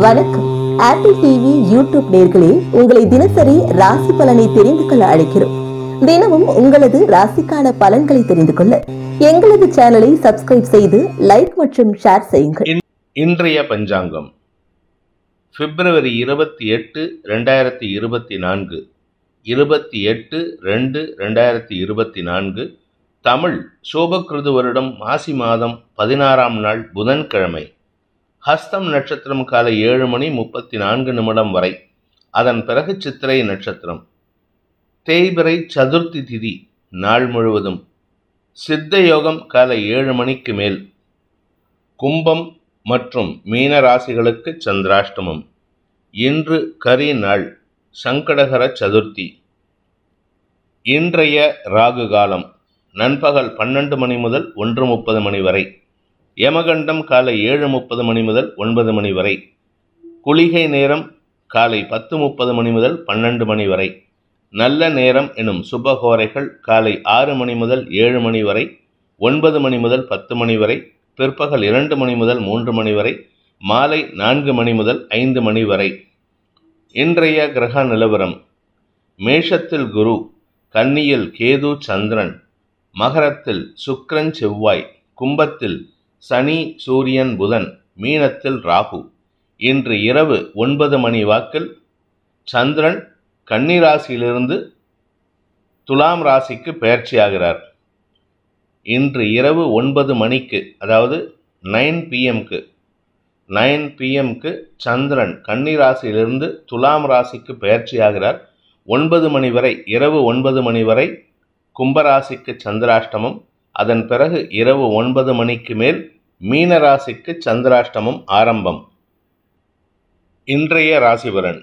வணக்கம். Apple TV YouTube நேயர்களே, உங்களை தினசரி ராசி பலனை தெரிந்து கொள்ள அழைக்கிறோம். தினமும் உங்களது ராசிக்கான பலன்களை தெரிந்து கொள்ள எங்களது சேனலை சப்ஸ்கிரைப் செய்து லைக் மற்றும் ஷேர் செய்யுங்கள். இன்றைய பஞ்சாங்கம் பிப்ரவரி 28, 2024, 28/2/2024, தமிழ் சோபக்கிருது வருடம் மாசி மாதம் 16ஆம் நாள் புதன்கிழமை. ஹஸ்தம் நட்சத்திரம் காலை 7:34 வரை, அதன் பிறகு சித்திரை நட்சத்திரம். தேய்பிறை சதுர்த்தி திதி நாள் முழுவதும். சித்த யோகம் காலை 7 மணிக்கு மேல். கும்பம் மற்றும் மீன ராசிகளுக்கு சந்திராஷ்டமம். இன்று கரி நாள், சங்கடகர சதுர்த்தி. இன்றைய ராகு காலம் நண்பகல் 12 மணி முதல் 1:30 மணி வரை. யமகண்டம் காலை 7:30 மணி முதல் 9 மணி வரை. குளிகை நேரம் காலை 10:30 மணி முதல் 12 மணி வரை. நல்ல நேரம் எனும் சுபகோரைகள் காலை 6 மணி முதல் 7 மணி வரை, 9 மணி முதல் 10 மணி வரை, பிற்பகல் 2 மணி முதல் 3 மணி வரை, மாலை 4 மணி முதல் 5 மணி வரை. இன்றைய கிரக நிலவரம்: மேஷத்தில் குரு, கன்னியில் கேது சந்திரன், மகரத்தில் சுக்கிரன் செவ்வாய், கும்பத்தில் சனி சூரியன் புதன், மீனத்தில் ராகு. இன்று இரவு 9 மணி வாக்கில் சந்திரன் கன்னி ராசியிலிருந்து துலாம் ராசிக்கு பெயர்ச்சியாகிறார். இன்று இரவு 9 மணிக்கு, அதாவது 9 PM சந்திரன் கன்னி ராசியிலிருந்து துலாம் ராசிக்கு பெயர்ச்சியாகிறார். 9 மணி வரை, இரவு 9 மணி வரை கும்பராசிக்கு சந்திராஷ்டமம். அதன் பிறகு இரவு 9 மணிக்கு மேல் மீன ராசிக்கு சந்திராஷ்டமம் ஆரம்பம். இன்றைய ராசிபலன்: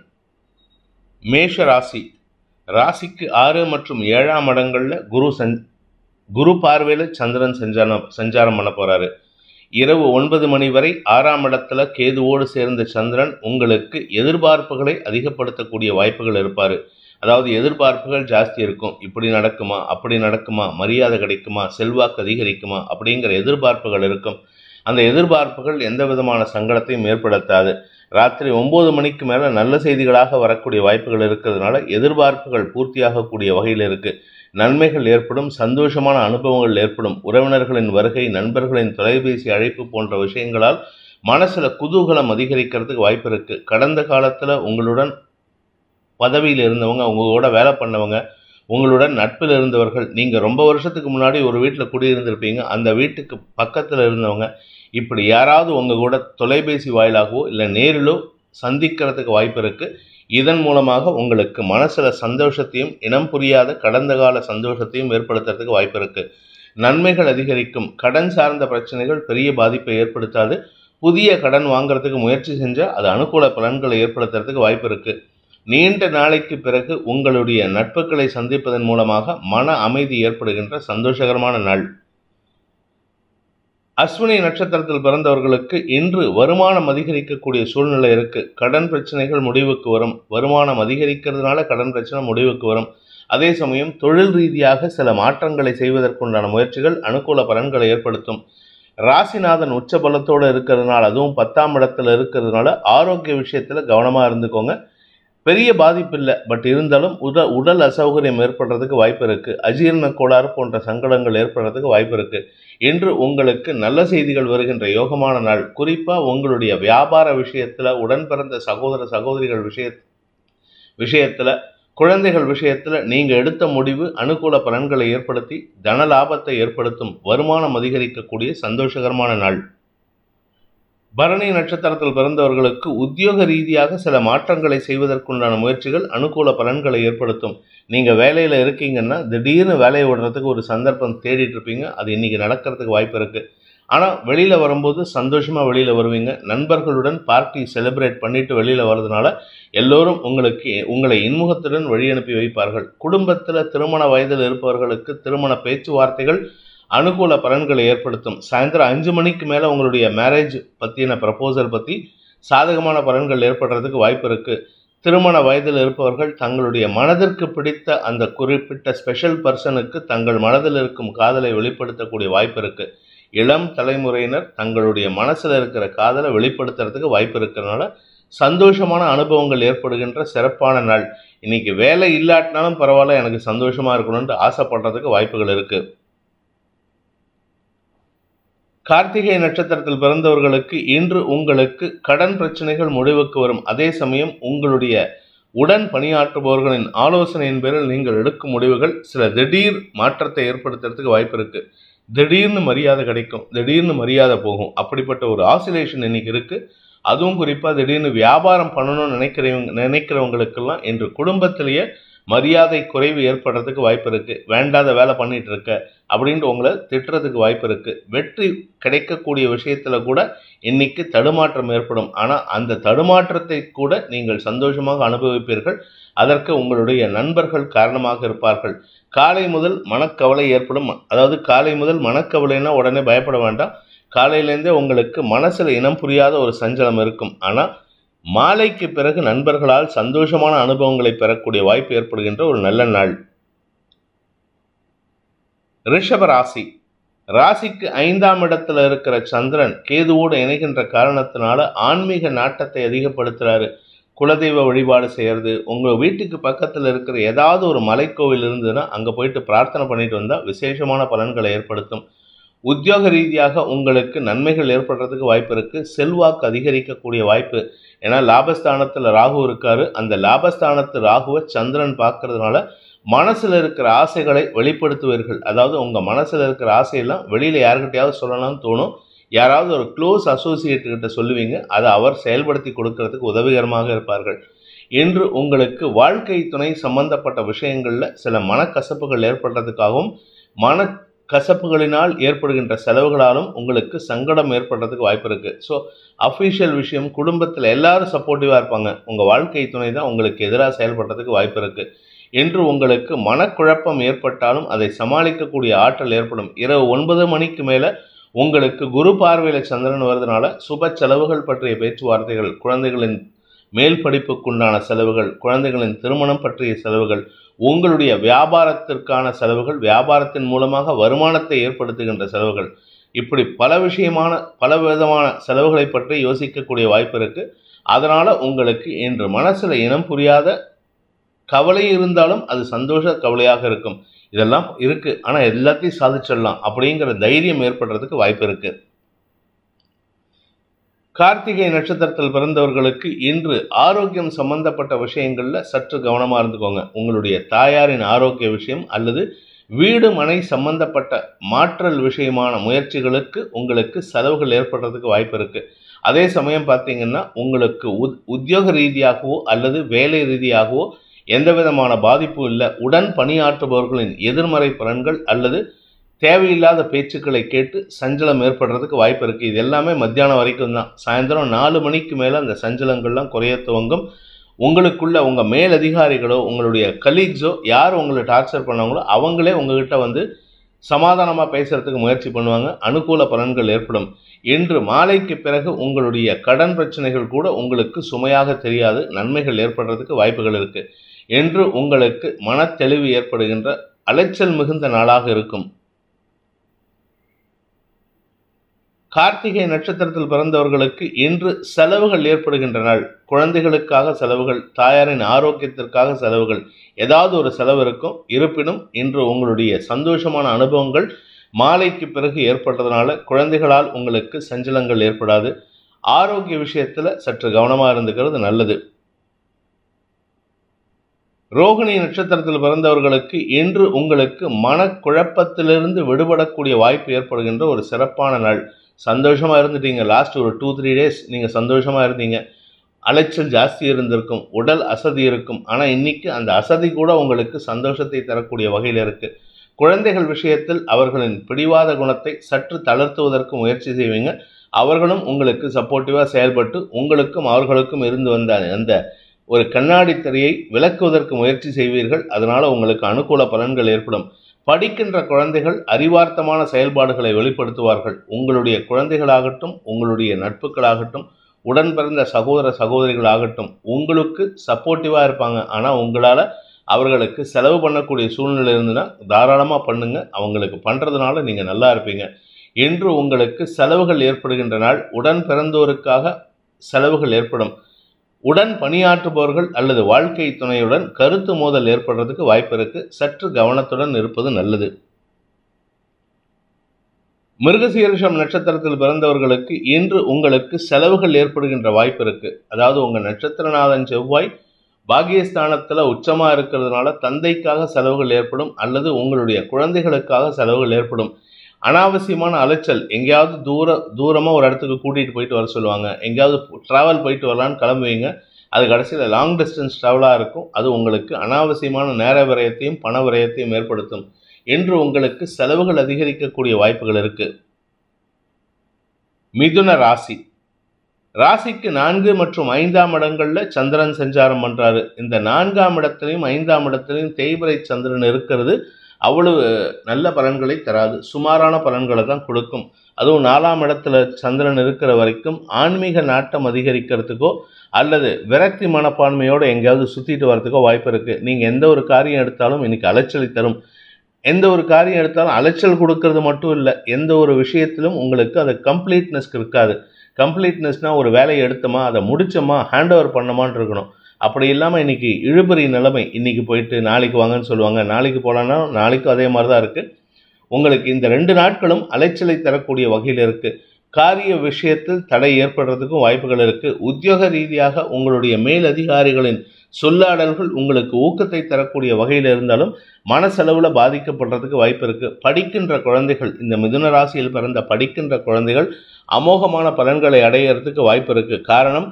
மேஷ ராசி. ராசிக்கு 6 மற்றும் 7ஆம் இடங்கள்ல குரு பார்வையில் சந்திரன் சஞ்சாரம் பண்ண போறாரு. இரவு 9 மணி வரை 6ஆம் இடத்துல கேதுவோடு சேர்ந்த சந்திரன் உங்களுக்கு எதிர்பார்ப்புகளை அதிகப்படுத்தக்கூடிய வாய்ப்புகள் இருப்பார். அதாவது எதிர்பார்ப்புகள் ஜாஸ்தி இருக்கும். இப்படி நடக்குமா, அப்படி நடக்குமா, மரியாதை கிடைக்குமா, செல்வாக்கு அதிகரிக்குமா அப்படிங்கிற எதிர்பார்ப்புகள் இருக்கும். அந்த எதிர்பார்ப்புகள் எந்த விதமான சங்கடத்தையும் ஏற்படுத்தாது. ராத்திரி 9 மணிக்கு மேலே நல்ல செய்திகளாக வரக்கூடிய வாய்ப்புகள் இருக்கிறதுனால எதிர்பார்ப்புகள் பூர்த்தியாகக்கூடிய வகையில் இருக்கு. நன்மைகள் ஏற்படும், சந்தோஷமான அனுபவங்கள் ஏற்படும். உறவினர்களின் வருகை, நண்பர்களின் தொலைபேசி அழைப்பு போன்ற விஷயங்களால் மனசுல குதூகலம் அதிகரிக்கிறதுக்கு வாய்ப்பு இருக்கு. கடந்த காலத்துல உங்களுடன் பதவியில் இருந்தவங்க, உங்களோட வேலை பண்ணவங்க, உங்களுடன் நட்பில் இருந்தவர்கள், நீங்கள் ரொம்ப வருஷத்துக்கு முன்னாடி ஒரு வீட்டில் குடியிருந்திருப்பீங்க, அந்த வீட்டுக்கு பக்கத்தில் இருந்தவங்க, இப்படி யாராவது உங்கள் கூட தொலைபேசி வாயிலாகவோ இல்லை நேரிலோ சந்திக்கிறதுக்கு வாய்ப்பு இருக்குது. இதன் மூலமாக உங்களுக்கு மனசில் சந்தோஷத்தையும் இனம் புரியாத கடந்த கால சந்தோஷத்தையும் ஏற்படுத்துறதுக்கு வாய்ப்பு இருக்குது. நன்மைகள் அதிகரிக்கும். கடன் சார்ந்த பிரச்சனைகள் பெரிய பாதிப்பை ஏற்படுத்தாது. புதிய கடன் வாங்குறதுக்கு முயற்சி செஞ்சால் அது அனுகூல பலன்களை ஏற்படுத்துறதுக்கு வாய்ப்பு இருக்குது. நீண்ட நாளைக்கு பிறகு உங்களுடைய நட்புகளை சந்திப்பதன் மூலமாக மன அமைதி ஏற்படுகின்ற சந்தோஷகரமான நாள். அஸ்வினி நட்சத்திரத்தில் பிறந்தவர்களுக்கு இன்று வருமானம் அதிகரிக்கக்கூடிய சூழ்நிலை இருக்கு. கடன் பிரச்சனைகள் முடிவுக்கு வரும். வருமானம் அதிகரிக்கிறதுனால கடன் பிரச்சனை முடிவுக்கு வரும். அதே சமயம் தொழில் ரீதியாக சில மாற்றங்களை செய்வதற்குண்டான முயற்சிகள் அனுகூல பலன்களை ஏற்படுத்தும். ராசிநாதன் உச்ச பலத்தோடு இருக்கிறதுனால, அதுவும் 10ஆம் இடத்துல இருக்கிறதுனால ஆரோக்கிய விஷயத்துல கவனமா இருந்துக்கோங்க. பெரிய பாதிப்பு இல்லை, பட் இருந்தாலும் உடல் அசௌகரியம் ஏற்படுறதுக்கு வாய்ப்பு இருக்கு. அஜீரண கோளாறு போன்ற சங்கடங்கள் ஏற்படுறதுக்கு வாய்ப்பு இருக்கு. இன்று உங்களுக்கு நல்ல செய்திகள் வருகின்ற யோகமான நாள். குறிப்பாக உங்களுடைய வியாபார விஷயத்துல, உடன் பிறந்த சகோதர சகோதரிகள் விஷயத்துல, குழந்தைகள் விஷயத்துல நீங்க எடுத்த முடிவு அனுகூல பலன்களை ஏற்படுத்தி தன லாபத்தை ஏற்படுத்தும். வருமானம் அதிகரிக்கக்கூடிய சந்தோஷகரமான நாள். பரணி நட்சத்திரத்தில் பிறந்தவர்களுக்கு உத்தியோக ரீதியாக சில மாற்றங்களை செய்வதற்குண்டான முயற்சிகள் அனுகூல பலன்களை ஏற்படுத்தும். நீங்கள் வேலையில் இருக்கீங்கன்னா திடீர்னு வேலையை விடுறதுக்கு ஒரு சந்தர்ப்பம் தேடிட்டு இருப்பீங்க. அது இன்னைக்கு நடக்கிறதுக்கு வாய்ப்பு இருக்கு. ஆனால் வெளியில் வரும்போது சந்தோஷமாக வெளியில் வருவீங்க. நண்பர்களுடன் பார்ட்டி செலிப்ரேட் பண்ணிட்டு வெளியில் வர்றதுனால எல்லோரும் உங்களை இன்முகத்துடன் வழி அனுப்பி வைப்பார்கள். குடும்பத்தில் திருமண வயதில் இருப்பவர்களுக்கு திருமண பேச்சுவார்த்தைகள் அனுகூல பலன்களை ஏற்படுத்தும். சாயந்தரம் 5 மணிக்கு மேலே உங்களுடைய மேரேஜ் பற்றின ப்ரப்போசல் பற்றி சாதகமான பலன்கள் ஏற்படுறதுக்கு வாய்ப்பு இருக்குது. திருமண வயதில் இருப்பவர்கள் தங்களுடைய மனதிற்கு பிடித்த அந்த குறிப்பிட்ட ஸ்பெஷல் பர்சனுக்கு தங்கள் மனதில் இருக்கும் காதலை வெளிப்படுத்தக்கூடிய வாய்ப்பு இருக்குது. இளம் தலைமுறையினர் தங்களுடைய மனசில் இருக்கிற காதலை வெளிப்படுத்துறதுக்கு வாய்ப்பு இருக்கிறதுனால சந்தோஷமான அனுபவங்கள் ஏற்படுகின்ற சிறப்பான நாள். இன்னைக்கு வேலை இல்லாட்டினாலும் பரவாயில்ல, எனக்கு சந்தோஷமா இருக்கணும்னு ஆசைப்படுறதுக்கு வாய்ப்புகள் இருக்கு. கார்த்திகை நட்சத்திரத்தில் பிறந்தவர்களுக்கு இன்று உங்களுக்கு கடன் பிரச்சனைகள் முடிவுக்கு வரும். அதே சமயம் உங்களுடைய உடன் பணியாற்றுபவர்களின் ஆலோசனையின் பேரில் நீங்கள் எடுக்கும் முடிவுகள் சில திடீர் மாற்றத்தை ஏற்படுத்துறதுக்கு வாய்ப்பு இருக்கு. திடீர்னு மரியாதை கிடைக்கும், திடீர்னு மரியாதை போகும். அப்படிப்பட்ட ஒரு ஆசிலேஷன் இன்னைக்கு இருக்கு. அதுவும் குறிப்பாக திடீர்னு வியாபாரம் பண்ணணும்னு நினைக்கிறவங்களுக்கெல்லாம் இன்று குடும்பத்திலேயே மரியாதை குறைவு ஏற்படுறதுக்கு வாய்ப்பு இருக்கு. வேண்டாத வேலை பண்ணிட்டு இருக்க அப்படின்ட்டு உங்களை திட்டுறதுக்கு வாய்ப்பு இருக்கு. வெற்றி கிடைக்கக்கூடிய விஷயத்துல கூட இன்னைக்கு தடுமாற்றம் ஏற்படும். ஆனால் அந்த தடுமாற்றத்தை கூட நீங்கள் சந்தோஷமாக அனுபவிப்பீர்கள். அதற்கு உங்களுடைய நண்பர்கள் காரணமாக இருப்பார்கள். காலை முதல் மனக்கவலை ஏற்படும். அதாவது காலை முதல் மனக்கவலைன்னா உடனே பயப்பட வேண்டாம். காலையிலேருந்தே உங்களுக்கு மனசுல இனம் புரியாத ஒரு சஞ்சலம் இருக்கும். ஆனால் மாலைக்கு பிறகு நண்பர்களால் சந்தோஷமான அனுபவங்களை பெறக்கூடிய வாய்ப்பு ஏற்படுகின்ற ஒரு நல்ல நாள். ரிஷப ராசி. ராசிக்கு 5ஆம் இடத்துல இருக்கிற சந்திரன் கேதுவோடு இணைகின்ற காரணத்தினால ஆன்மீக நாட்டத்தை அதிகப்படுத்துறாரு. குலதெய்வ வழிபாடு செய்யறது, உங்க வீட்டுக்கு பக்கத்தில் இருக்கிற ஏதாவது ஒரு மலைக்கோவில் இருந்ததுன்னா அங்க போயிட்டு பிரார்த்தனை பண்ணிட்டு வந்தா விசேஷமான பலன்களை ஏற்படுத்தும். உத்தியோக ரீதியாக உங்களுக்கு நன்மைகள் ஏற்படுறதுக்கு வாய்ப்பு இருக்கு. செல்வாக்கு அதிகரிக்கக்கூடிய வாய்ப்பு. ஏன்னா லாபஸ்தானத்தில் ராகு இருக்காரு. அந்த லாபஸ்தானத்து ராகுவை சந்திரன் பார்க்கறதுனால மனசுல இருக்கிற ஆசைகளை வெளிப்படுத்துவீர்கள். அதாவது உங்க மனசுல இருக்கிற ஆசையெல்லாம் வெளியில யாருக்கிட்டையாவது சொல்லலாம்னு தோணும். யாராவது ஒரு க்ளோஸ் அசோசியேட் கிட்ட சொல்லுவீங்க. அதை அவர் செயல்படுத்தி கொடுக்கறதுக்கு உதவிகரமாக இருப்பார்கள். இன்று உங்களுக்கு வாழ்க்கை துணை சம்பந்தப்பட்ட விஷயங்கள்ல சில மனக்கசப்புகள் ஏற்படுறதுக்காகவும் மனக்கசப்புகளினால் ஏற்படுகின்ற செலவுகளாலும் உங்களுக்கு சங்கடம் ஏற்படுறதுக்கு வாய்ப்பு இருக்கு. ஸோ அஃபிஷியல் விஷயம், குடும்பத்தில் எல்லாரும் சப்போர்ட்டிவாக இருப்பாங்க. உங்கள் வாழ்க்கை துணை தான் உங்களுக்கு எதிராக செயல்படுறதுக்கு வாய்ப்பு இருக்கு. இன்று உங்களுக்கு மனக்குழப்பம் ஏற்பட்டாலும் அதை சமாளிக்கக்கூடிய ஆற்றல் ஏற்படும். இரவு 9 மணிக்கு மேலே உங்களுக்கு குரு பார்வையில் சந்திரன் வருதுனால சுப செலவுகள் பற்றிய பேச்சுவார்த்தைகள், குழந்தைகளின் மேல் படிப்புக்குண்டான செலவுகள், குழந்தைகளின் திருமணம் பற்றிய செலவுகள், உங்களுடைய வியாபாரத்திற்கான செலவுகள், வியாபாரத்தின் மூலமாக வருமானத்தை ஏற்படுத்துகின்ற செலவுகள், இப்படி பல விதமான செலவுகளை பற்றி யோசிக்கக்கூடிய வாய்ப்பு இருக்கு. அதனால உங்களுக்கு இன்று மனசுல இனம் புரியாத கவலை இருந்தாலும் அது சந்தோஷ கவலையாக இருக்கும். இதெல்லாம் இருக்கு, ஆனா எல்லாத்தையும் சாதிச்சிடலாம் அப்படிங்கிற தைரியம் ஏற்படுறதுக்கு வாய்ப்பு இருக்கு. கார்த்திகை நட்சத்திரத்தில் பிறந்தவர்களுக்கு இன்று ஆரோக்கியம் சம்பந்தப்பட்ட விஷயங்கள்ல சற்று கவனமா இருந்துக்கோங்க. உங்களுடைய தாயாரின் ஆரோக்கிய விஷயம் அல்லது வீடு மனை சம்பந்தப்பட்ட மாற்றல் விஷயமான முயற்சிகளுக்கு உங்களுக்கு செலவுகள் ஏற்படுறதுக்கு வாய்ப்பு இருக்கு. அதே சமயம் பார்த்தீங்கன்னா உங்களுக்கு உத்தியோக ரீதியாகவோ அல்லது வேலை ரீதியாகவோ எந்த விதமான பாதிப்பும் இல்லை. உடன் பணியாற்றுபவர்களின் எதிர்மறை பலன்கள் அல்லது தேவையில்லாத பேச்சுக்களை கேட்டு சஞ்சலம் ஏற்படுறதுக்கு வாய்ப்பு இருக்குது. இது எல்லாமே மத்தியானம் வரைக்கும் தான். சாயந்தரம் 4 மணிக்கு மேலே அந்த சஞ்சலங்கள்லாம் குறைய துவங்கும். உங்களுக்குள்ள உங்கள் மேலதிகாரிகளோ உங்களுடைய கலீக்ஸோ யார் உங்களை டார்ச்சர் பண்ணாங்களோ அவங்களே உங்ககிட்ட வந்து சமாதானமாக பேசுறதுக்கு முயற்சி பண்ணுவாங்க. அனுகூல பலன்கள் ஏற்படும். இன்று மாலைக்கு பிறகு உங்களுடைய கடன் பிரச்சனைகள் கூட உங்களுக்கு சுமையாக தெரியாது. நன்மைகள் ஏற்படுறதுக்கு வாய்ப்புகள் இருக்கு. என்று உங்களுக்கு மனத்தெளிவு ஏற்படுகின்ற அலைச்சல் மிகுந்த நாளாக இருக்கும். கார்த்திகை நட்சத்திரத்தில் பிறந்தவர்களுக்கு இன்று செலவுகள் ஏற்படுகின்ற நாள். குழந்தைகளுக்காக செலவுகள், தாயாரின் ஆரோக்கியத்திற்காக செலவுகள், ஏதாவது ஒரு செலவு இருக்கும். இருப்பினும் இன்று உங்களுடைய சந்தோஷமான அனுபவங்கள் மாலைக்கு பிறகு ஏற்பட்டதுனால குழந்தைகளால் உங்களுக்கு சஞ்சலங்கள் ஏற்படாது. ஆரோக்கிய விஷயத்துல சற்று கவனமாக இருந்துக்கிறது நல்லது. ரோகிணி நட்சத்திரத்தில் பிறந்தவர்களுக்கு இன்று உங்களுக்கு மனக்குழப்பத்திலிருந்து விடுபடக்கூடிய வாய்ப்பு ஏற்படுகின்ற ஒரு சிறப்பான நாள். சந்தோஷமா இருந்துட்டீங்க. லாஸ்ட் ஒரு 2-3 டேஸ் நீங்க சந்தோஷமா இருந்தீங்க. அலைச்சல் ஜாஸ்தி இருந்திருக்கும், உடல் அசதி இருக்கும். ஆனால் இன்னைக்கு அந்த அசதி கூட உங்களுக்கு சந்தோஷத்தை தரக்கூடிய வகையில் இருக்கு. குழந்தைகள் விஷயத்தில் அவர்களின் பிடிவாத குணத்தை சற்று தளர்த்துவதற்கு முயற்சி செய்வீங்க. அவர்களும் உங்களுக்கு சப்போர்ட்டிவாக செயல்பட்டு உங்களுக்கும் அவர்களுக்கும் இருந்து வந்த அந்த ஒரு கண்ணாடி திரையை விலக்குவதற்கு முயற்சி செய்வீர்கள். அதனால உங்களுக்கு அனுகூல பலன்கள் ஏற்படும். படிக்கின்ற குழந்தைகள் அறிவார்த்தமான செயல்பாடுகளை வெளிப்படுத்துவார்கள். உங்களுடைய குழந்தைகளாகட்டும், உங்களுடைய நட்புகளாகட்டும், உடன் பிறந்த சகோதர சகோதரிகளாகட்டும் உங்களுக்கு சப்போர்ட்டிவாக இருப்பாங்க. ஆனால் உங்களால் அவர்களுக்கு செலவு பண்ணக்கூடிய சூழ்நிலை இருந்துன்னா தாராளமாக பண்ணுங்க. அவங்களுக்கு பண்ணுறதுனால நீங்கள் நல்லா இருப்பீங்க. இன்று உங்களுக்கு செலவுகள் ஏற்படுகின்ற நாள். உடன் பிறந்தோருக்காக செலவுகள் ஏற்படும். உடன் பணியாற்றுபவர்கள் அல்லது வாழ்க்கை துணையுடன் கருத்து மோதல் ஏற்படுறதுக்கு வாய்ப்பு இருக்கு. சற்று கவனத்துடன் இருப்பது நல்லது. மிருகசீரிஷம் நட்சத்திரத்தில் பிறந்தவர்களுக்கு இன்று உங்களுக்கு செலவுகள் ஏற்படுகின்ற வாய்ப்பு இருக்கு. அதாவது உங்க நட்சத்திரநாதன் செவ்வாய் பாகியஸ்தானத்துல உச்சமா இருக்கிறதுனால தந்தைக்காக செலவுகள் ஏற்படும் அல்லது உங்களுடைய குழந்தைகளுக்காக செலவுகள் ஏற்படும். அனாவசியமான அலைச்சல், எங்கேயாவது தூரமா ஒரு இடத்துக்கு கூட்டிட்டு போயிட்டு வர சொல்லுவாங்க, எங்கேயாவது டிராவல் போயிட்டு வரலான்னு கிளம்புவீங்க, அது கடைசியில் லாங் டிஸ்டன்ஸ் டிராவலாக இருக்கும். அது உங்களுக்கு அனாவசியமான நேர விரயத்தையும் பண விரயத்தையும் ஏற்படுத்தும். என்று உங்களுக்கு செலவுகள் அதிகரிக்கக்கூடிய வாய்ப்புகள் இருக்கு. மிதுன ராசி, ராசிக்கு 4 மற்றும் 5ஆம் இடங்கள்ல சந்திரன் சஞ்சாரம் பண்றாரு. இந்த 4ஆம் இடத்திலையும் 5ஆம் இடத்திலையும் தேய்பிறை சந்திரன் இருக்கிறது அவ்வளவு நல்ல பலன்களை தராது. சுமாரான பலன்களை தான் கொடுக்கும். அதுவும் 4ஆம் இடத்துல சந்திரன் இருக்கிற வரைக்கும் ஆன்மீக நாட்டம் அதிகரிக்கிறதுக்கோ அல்லது விரக்தி மனப்பான்மையோடு எங்கேயாவது சுற்றிட்டு வரதுக்கோ வாய்ப்பு இருக்குது. நீங்கள் எந்த ஒரு காரியம் எடுத்தாலும் இன்னைக்கு அலைச்சலை தரும். எந்த ஒரு காரியம் எடுத்தாலும் அலைச்சல் கொடுக்கறது மட்டும் இல்லை, எந்த ஒரு விஷயத்திலும் உங்களுக்கு அது கம்ப்ளீட்னஸ் இருக்காது. கம்ப்ளீட்னஸ்னால் ஒரு வேலையை எடுத்தோமா, அதை முடித்தோமா, ஹேண்ட் ஓவர் பண்ணமான்னு இருக்கணும். அப்படி இல்லாமல் இன்றைக்கி இழுபறி நிலைமை. இன்றைக்கி போயிட்டு நாளைக்கு வாங்கன்னு சொல்லுவாங்க, நாளைக்கு போகலான்னா நாளைக்கும் அதே மாதிரி தான் இருக்குது. உங்களுக்கு இந்த 2 நாட்களும் அலைச்சலை தரக்கூடிய வகையில் இருக்குது. காரிய விஷயத்தில் தடை ஏற்படுறதுக்கும் வாய்ப்புகள் இருக்குது. உத்தியோக ரீதியாக உங்களுடைய மேலதிகாரிகளின் சொல்லாடல்கள் உங்களுக்கு ஊக்கத்தை தரக்கூடிய வகையில் இருந்தாலும் மனசெலவில் பாதிக்கப்படுறதுக்கு வாய்ப்பு இருக்குது. படிக்கின்ற குழந்தைகள், இந்த மிதுன ராசியில் பிறந்த படிக்கின்ற குழந்தைகள் அமோகமான பலன்களை அடையிறதுக்கு வாய்ப்பு இருக்குது. காரணம்,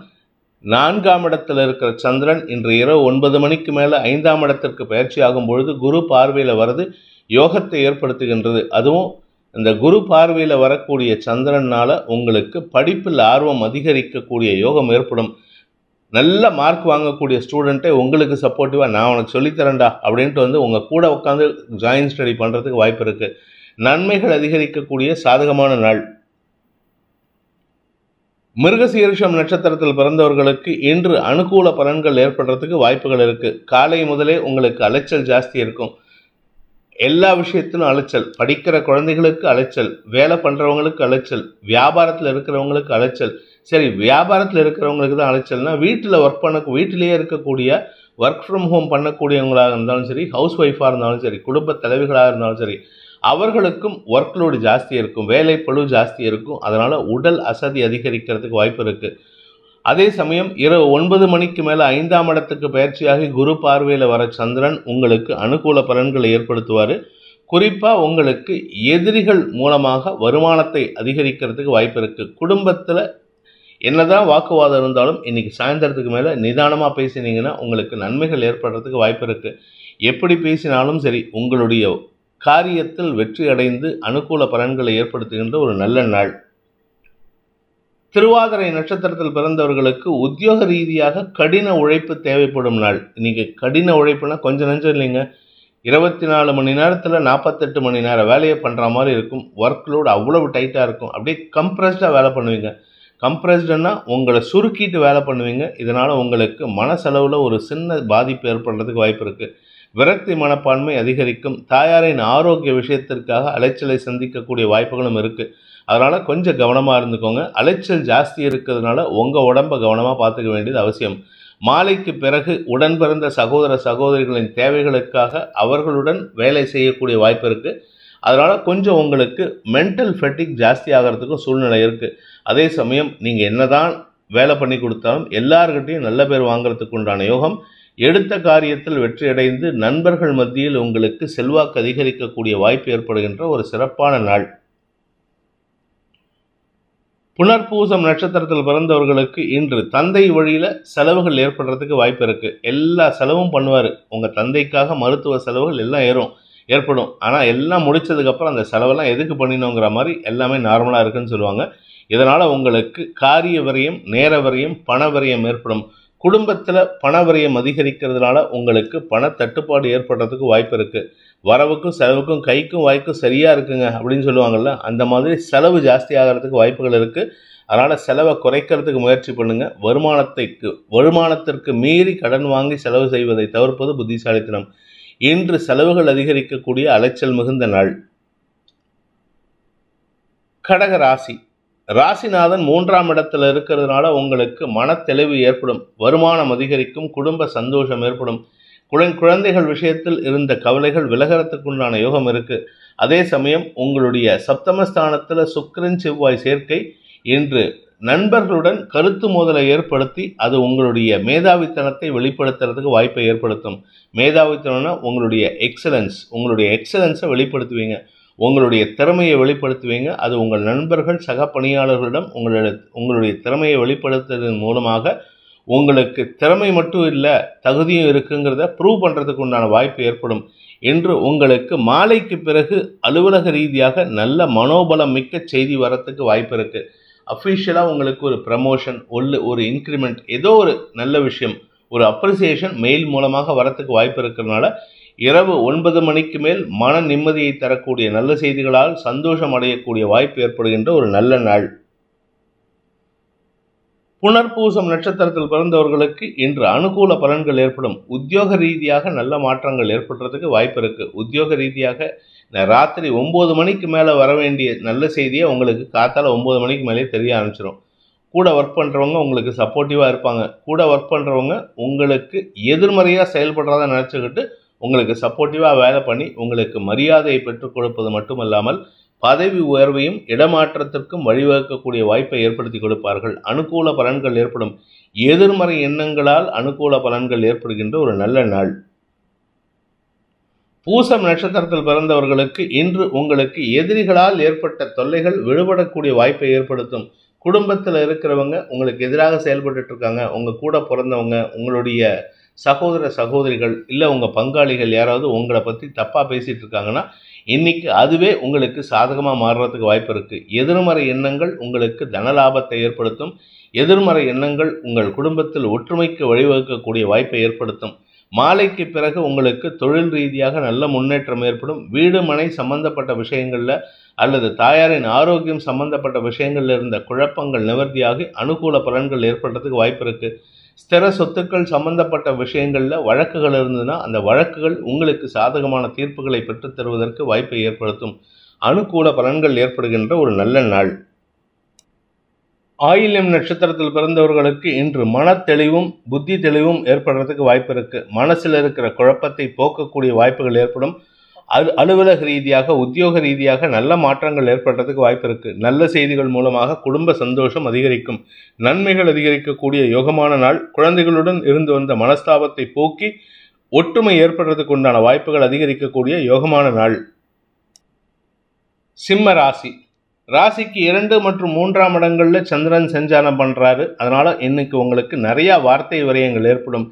4ஆம் இடத்தில் இருக்கிற சந்திரன் இன்று இரவு 9 மணிக்கு மேலே 5ஆம் இடத்திற்கு பயிற்சி ஆகும் பொழுது குரு பார்வையில் வருது, யோகத்தை ஏற்படுத்துகின்றது. அதுவும் இந்த குரு பார்வையில் வரக்கூடிய சந்திரனால் உங்களுக்கு படிப்பில் ஆர்வம் அதிகரிக்கக்கூடிய யோகம் ஏற்படும். நல்ல மார்க் வாங்கக்கூடிய ஸ்டூடெண்ட்டை உங்களுக்கு சப்போர்ட்டிவாக நான் உனக்கு சொல்லித்தரேன்டா அப்படின்ட்டு உங்கள் கூட உட்காந்து ஜாயின் ஸ்டடி பண்ணுறதுக்கு வாய்ப்பு இருக்குது. நன்மைகள் அதிகரிக்கக்கூடிய சாதகமான நாள். மிருகசீரிஷம் நட்சத்திரத்தில் பிறந்தவர்களுக்கு இன்று அனுகூல பலன்கள் ஏற்படுறதுக்கு வாய்ப்புகள் இருக்குது. காலை முதலே உங்களுக்கு அலைச்சல் ஜாஸ்தி இருக்கும். எல்லா விஷயத்திலும் அலைச்சல். படிக்கிற குழந்தைகளுக்கு அலைச்சல், வேலை பண்ணுறவங்களுக்கு அலைச்சல், வியாபாரத்தில் இருக்கிறவங்களுக்கு அலைச்சல். சரி, வியாபாரத்தில் இருக்கிறவங்களுக்கு தான் அலைச்சல்னா வீட்டில் வீட்டிலேயே இருக்கக்கூடிய ஒர்க் ஃப்ரம் ஹோம் பண்ணக்கூடியவங்களாக இருந்தாலும் சரி, ஹவுஸ் ஒய்ஃபாக இருந்தாலும் சரி, குடும்ப தலைவிகளாக இருந்தாலும் சரி, அவர்களுக்கும் ஒர்க் லோடு ஜாஸ்தி இருக்கும், வேலை பளு ஜாஸ்தி இருக்கும். அதனால் உடல் அசதி அதிகரிக்கிறதுக்கு வாய்ப்பு இருக்குது. அதே சமயம் இரவு 9 மணிக்கு மேலே 5ஆம் இடத்துக்கு பயிற்சியாகி குரு பார்வையில் வர சந்திரன் உங்களுக்கு அனுகூல பலன்களை ஏற்படுத்துவார். குறிப்பாக உங்களுக்கு எதிரிகள் மூலமாக வருமானத்தை அதிகரிக்கிறதுக்கு வாய்ப்பு இருக்குது. குடும்பத்தில் என்னதான் வாக்குவாதம் இருந்தாலும் இன்றைக்கி சாயந்தரத்துக்கு மேலே நிதானமாக பேசினீங்கன்னா உங்களுக்கு நன்மைகள் ஏற்படுறதுக்கு வாய்ப்பு இருக்குது. எப்படி பேசினாலும் சரி, உங்களுடைய காரியத்தில் வெற்றி அடைந்து அனுகூல பலன்களை ஏற்படுத்துகின்ற ஒரு நல்ல நாள். திருவாதிரை நட்சத்திரத்தில் பிறந்தவர்களுக்கு உத்தியோக ரீதியாக கடின உழைப்பு தேவைப்படும் நாள். இன்றைக்கி கடின உழைப்புனா கொஞ்சம் நஞ்சம் இல்லைங்க. 24 மணி நேரத்தில் 48 மணி நேரம் வேலையை பண்ணுற மாதிரி இருக்கும். ஒர்க் லோடு அவ்வளவு டைட்டாக இருக்கும். அப்படியே கம்ப்ரெஸ்டாக வேலை பண்ணுவீங்க. கம்ப்ரெஸ்டுன்னா உங்களை சுருக்கிட்டு வேலை பண்ணுவீங்க. இதனால் உங்களுக்கு மனசெலவில் ஒரு சின்ன பாதிப்பு ஏற்படுறதுக்கு வாய்ப்பு இருக்குது. விரக்தி மனப்பான்மை அதிகரிக்கும். தாயாரின் ஆரோக்கிய விஷயத்திற்காக அலைச்சலை சந்திக்கக்கூடிய வாய்ப்புகளும் இருக்குது. அதனால் கொஞ்சம் கவனமாக இருந்துக்கோங்க. அலைச்சல் ஜாஸ்தி இருக்கிறதுனால உங்கள் உடம்பை கவனமாக பார்த்துக்க வேண்டியது அவசியம். மாலைக்கு பிறகு உடன் பிறந்த சகோதர சகோதரிகளின் தேவைகளுக்காக அவர்களுடன் வேலை செய்யக்கூடிய வாய்ப்பு இருக்குது. அதனால் கொஞ்சம் உங்களுக்கு மென்டல் ஃபெட்டிக் ஜாஸ்தி ஆகிறதுக்கும் சூழ்நிலை இருக்குது. அதே சமயம் நீங்கள் என்னதான் வேலை பண்ணி கொடுத்தாலும் எல்லார்கிட்டையும் நல்ல பேர் வாங்கிறதுக்கு உண்டான யோகம். எடுத்த காரியத்தில் வெற்றியடைந்து நண்பர்கள் மத்தியில் உங்களுக்கு செல்வாக்கு அதிகரிக்கக்கூடிய வாய்ப்பு ஏற்படுகின்ற ஒரு சிறப்பான நாள். புனர்பூசம் நட்சத்திரத்தில் பிறந்தவர்களுக்கு இன்று தந்தை வழியில் செலவுகள் ஏற்படுறதுக்கு வாய்ப்பு இருக்குது. எல்லா செலவும் பண்ணுவார். உங்கள் தந்தைக்காக மருத்துவ செலவுகள் எல்லாம் ஏற்படும். ஆனால் எல்லாம் முடித்ததுக்கப்புறம் அந்த செலவெல்லாம் எதுக்கு பண்ணினோங்கிற மாதிரி எல்லாமே நார்மலாக இருக்குன்னு சொல்லுவாங்க. இதனால் உங்களுக்கு காரிய விரயம், நேர விரயம், பண விரயம் ஏற்படும். குடும்பத்தில் பண விரயம் அதிகரிக்கிறதுனால உங்களுக்கு பண தட்டுப்பாடு ஏற்படுறதுக்கு வாய்ப்பு இருக்குது. வரவுக்கும் செலவுக்கும் கைக்கும் வாய்க்கும் சரியாக இருக்குங்க அப்படின்னு சொல்லுவாங்கள்ல, அந்த மாதிரி செலவு ஜாஸ்தி ஆகிறதுக்கு வாய்ப்புகள் இருக்குது. அதனால் செலவை குறைக்கிறதுக்கு முயற்சி பண்ணுங்கள். வருமானத்திற்கு மீறி கடன் வாங்கி செலவு செய்வதை தவிர்ப்பது புத்திசாலித்தனம். இன்று செலவுகள் அதிகரிக்கக்கூடிய அலைச்சல் மிகுந்த நாள். கடக ராசி, ராசிநாதன் 3ஆம் இடத்துல இருக்கிறதுனால உங்களுக்கு மனத்தெளிவு ஏற்படும், வருமானம் அதிகரிக்கும், குடும்ப சந்தோஷம் ஏற்படும், குழந்தைகள் விஷயத்தில் இருந்த கவலைகள் விலகறதுக்குண்டான யோகம் இருக்கு. அதே சமயம் உங்களுடைய சப்தமஸ்தானத்தில் சுக்கிரன் செவ்வாய் சேர்க்கை இன்று நண்பர்களுடன் கருத்து மோதலை ஏற்படுத்தி அது உங்களுடைய மேதாவித்தனத்தை வெளிப்படுத்துறதுக்கு வாய்ப்பை ஏற்படுத்தும். மேதாவித்தனம்னா உங்களுடைய எக்ஸலன்ஸை வெளிப்படுத்துவீங்க, உங்களுடைய திறமையை வெளிப்படுத்துவீங்க. அது உங்கள் நண்பர்கள் சக பணியாளர்களிடம் உங்களுடைய திறமையை வெளிப்படுத்துவதன் மூலமாக உங்களுக்கு திறமை மட்டும் இல்லை தகுதியும் இருக்குங்கிறத ப்ரூவ் பண்ணுறதுக்கு உண்டான வாய்ப்பு ஏற்படும். என்று உங்களுக்கு மாலைக்கு பிறகு அலுவலக ரீதியாக நல்ல மனோபலம் மிக்க செய்தி வரத்துக்கு வாய்ப்பு இருக்குது. அஃபிஷியலாக உங்களுக்கு ஒரு ப்ரமோஷன், ஒரு இன்க்ரிமெண்ட், ஏதோ ஒரு நல்ல விஷயம், ஒரு அப்ரிசியேஷன் மெயில் மூலமாக வரத்துக்கு வாய்ப்பு இருக்கிறதுனால இரவு 9 மணிக்கு மேல் மன நிம்மதியை தரக்கூடிய நல்ல செய்திகளால் சந்தோஷம் அடையக்கூடிய வாய்ப்பு ஏற்படுகின்ற ஒரு நல்ல நாள். புனர்பூசம் நட்சத்திரத்தில் பிறந்தவர்களுக்கு இன்று அனுகூல பலன்கள் ஏற்படும். உத்தியோக ரீதியாக நல்ல மாற்றங்கள் ஏற்படுறதுக்கு வாய்ப்பு இருக்குது. உத்தியோக ரீதியாக ராத்திரி 9 மணிக்கு மேலே வர வேண்டிய நல்ல செய்தியை உங்களுக்கு காத்தால 9 மணிக்கு மேலே தெரிய ஆரம்பிச்சிடும். கூட ஒர்க் பண்ணுறவங்க உங்களுக்கு சப்போர்ட்டிவாக இருப்பாங்க. கூட ஒர்க் பண்ணுறவங்க உங்களுக்கு எதிர்மறையாக செயல்படுறதா நினச்சிக்கிட்டு உங்களுக்கு சப்போர்ட்டிவாக வேலை பண்ணி உங்களுக்கு மரியாதையை பெற்றுக் கொடுப்பது மட்டுமல்லாமல் பதவி உயர்வையும் இடமாற்றத்திற்கும் வழிவகுக்கக்கூடிய வாய்ப்பை ஏற்படுத்தி கொடுப்பார்கள். அனுகூல பலன்கள் ஏற்படும். எதிர்மறை எண்ணங்களால் அனுகூல பலன்கள் ஏற்படுகின்ற ஒரு நல்ல நாள். பூசம் நட்சத்திரத்தில் பிறந்தவர்களுக்கு இன்று உங்களுக்கு எதிரிகளால் ஏற்பட்ட தொல்லைகள் விடுபடக்கூடிய வாய்ப்பை ஏற்படுத்தும். குடும்பத்தில் இருக்கிறவங்க உங்களுக்கு எதிராக செயல்பட்டு இருக்காங்க, உங்கள் கூட பிறந்தவங்க, உங்களுடைய சகோதர சகோதரிகள், இல்லை உங்கள் பங்காளிகள் யாராவது உங்களை பற்றி தப்பாக பேசிகிட்டு இருக்காங்கன்னா இன்னைக்கு அதுவே உங்களுக்கு சாதகமாக மாறுறதுக்கு வாய்ப்பு இருக்குது. எதிர்மறை எண்ணங்கள் உங்களுக்கு தனலாபத்தை ஏற்படுத்தும். எதிர்மறை எண்ணங்கள் உங்கள் குடும்பத்தில் ஒற்றுமைக்கு வழிவகுக்கக்கூடிய வாய்ப்பை ஏற்படுத்தும். மாலைக்கு பிறகு உங்களுக்கு தொழில் ரீதியாக நல்ல முன்னேற்றம் ஏற்படும். வீடு மனை சம்பந்தப்பட்ட விஷயங்களில் அல்லது தாயாரின் ஆரோக்கியம் சம்பந்தப்பட்ட விஷயங்களில் இருந்த குழப்பங்கள் நிவர்த்தியாகி அனுகூல பலன்கள் ஏற்படுறதுக்கு வாய்ப்பு இருக்குது. ஸ்திர சொத்துக்கள் சம்பந்தப்பட்ட விஷயங்களில் வழக்குகள் இருந்ததுன்னா அந்த வழக்குகள் உங்களுக்கு சாதகமான தீர்ப்புகளை பெற்றுத் தருவதற்கு வாய்ப்பை ஏற்படுத்தும். அனுகூல பலன்கள் ஏற்படுகின்ற ஒரு நல்ல நாள். ஆயில்யம் நட்சத்திரத்தில் பிறந்தவர்களுக்கு இன்று மனத்தெளிவும் புத்தி தெளிவும் ஏற்படுறதுக்கு வாய்ப்பு இருக்குது. மனசில் இருக்கிற குழப்பத்தை போக்கக்கூடிய வாய்ப்புகள் ஏற்படும். அலுவலக ரீதியாக உத்தியோக ரீதியாக நல்ல மாற்றங்கள் ஏற்படுறதுக்கு வாய்ப்பு இருக்குது. நல்ல செய்திகள் மூலமாக குடும்ப சந்தோஷம் அதிகரிக்கும். நன்மைகள் அதிகரிக்கக்கூடிய யோகமான நாள். குழந்தைகளுடன் இருந்து வந்த மனஸ்தாபத்தை போக்கி ஒற்றுமை ஏற்படுறதுக்கு உண்டான வாய்ப்புகள் அதிகரிக்கக்கூடிய யோகமான நாள். சிம்ம ராசிக்கு 2 மற்றும் 3ஆம் இடங்களில் சந்திரன் சஞ்சாரம் பண்ணுறாரு. அதனால் இன்னைக்கு உங்களுக்கு நிறையா வார்த்தை விரயங்கள் ஏற்படும்.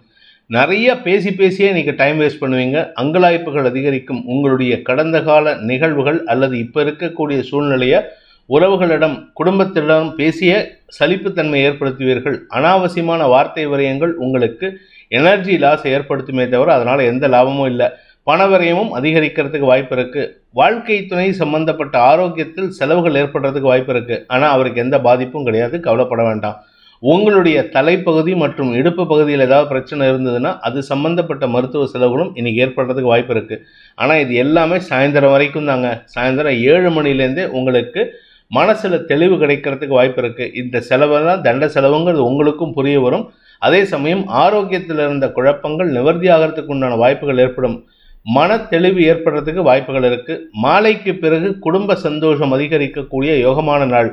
நிறைய பேசியே நீங்கள் டைம் வேஸ்ட் பண்ணுவீங்க. அங்கலாய்ப்புகள் அதிகரிக்கும். உங்களுடைய கடந்த கால நிகழ்வுகள் அல்லது இப்போ இருக்கக்கூடிய சூழ்நிலையை உறவுகளிடம் குடும்பத்திடம் பேசிய சலிப்புத்தன்மை ஏற்படுத்துவீர்கள். அனாவசியமான வார்த்தை விரயங்கள் உங்களுக்கு எனர்ஜி லாஸ் ஏற்படுத்துமே தவிர அதனால் எந்த லாபமும் இல்லை. பண விரயமும் அதிகரிக்கிறதுக்கு வாய்ப்பு இருக்குது. வாழ்க்கை துணை சம்பந்தப்பட்ட ஆரோக்கியத்தில் செலவுகள் ஏற்படுறதுக்கு வாய்ப்பு இருக்குது. ஆனால் அவருக்கு எந்த பாதிப்பும் கிடையாது, கவலைப்பட வேண்டாம். உங்களுடைய தலைப்பகுதி மற்றும் இடுப்பு பகுதியில் ஏதாவது பிரச்சனை இருந்ததுன்னா அது சம்பந்தப்பட்ட மருத்துவ செலவுகளும் இன்றைக்கி ஏற்படுறதுக்கு வாய்ப்பு இருக்குது. ஆனால் இது எல்லாமே சாயந்தரம் வரைக்கும் தாங்க. சாயந்தரம் 7 மணிலேருந்தே உங்களுக்கு மனசில் தெளிவு கிடைக்கிறதுக்கு வாய்ப்பு இருக்குது. இந்த செலவை தான் தண்ட செலவுங்கிறது உங்களுக்கும் புரிய வரும். அதே சமயம் ஆரோக்கியத்தில் இருந்த குழப்பங்கள் நிவர்த்தி ஆகிறதுக்கு உண்டான வாய்ப்புகள் ஏற்படும். மன தெளிவு ஏற்படுறதுக்கு வாய்ப்புகள் இருக்குது. மாலைக்கு பிறகு குடும்ப சந்தோஷம் அதிகரிக்கக்கூடிய யோகமான நாள்.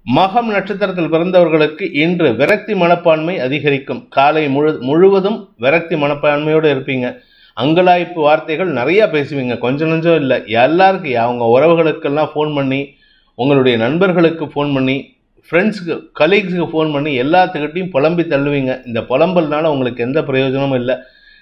மகம் நட்சத்திரத்தில் பிறந்தவர்களுக்கு இன்று விரக்தி மனப்பான்மை அதிகரிக்கும். காலை முழுவதும் விரக்தி மனப்பான்மையோடு இருப்பீங்க. அங்கலாய்ப்பு வார்த்தைகள் நிறையா பேசுவீங்க, கொஞ்சம் நஞ்சம் இல்லை. எல்லாருக்கும் அவங்க உறவுகளுக்கெல்லாம் ஃபோன் பண்ணி, உங்களுடைய நண்பர்களுக்கு ஃபோன் பண்ணி, ஃப்ரெண்ட்ஸுக்கு கலீக்ஸுக்கு ஃபோன் பண்ணி எல்லாத்துக்கிட்டையும் புலம்பி தள்ளுவீங்க. இந்த புலம்பல்னால உங்களுக்கு எந்த பிரயோஜனமும் இல்லை.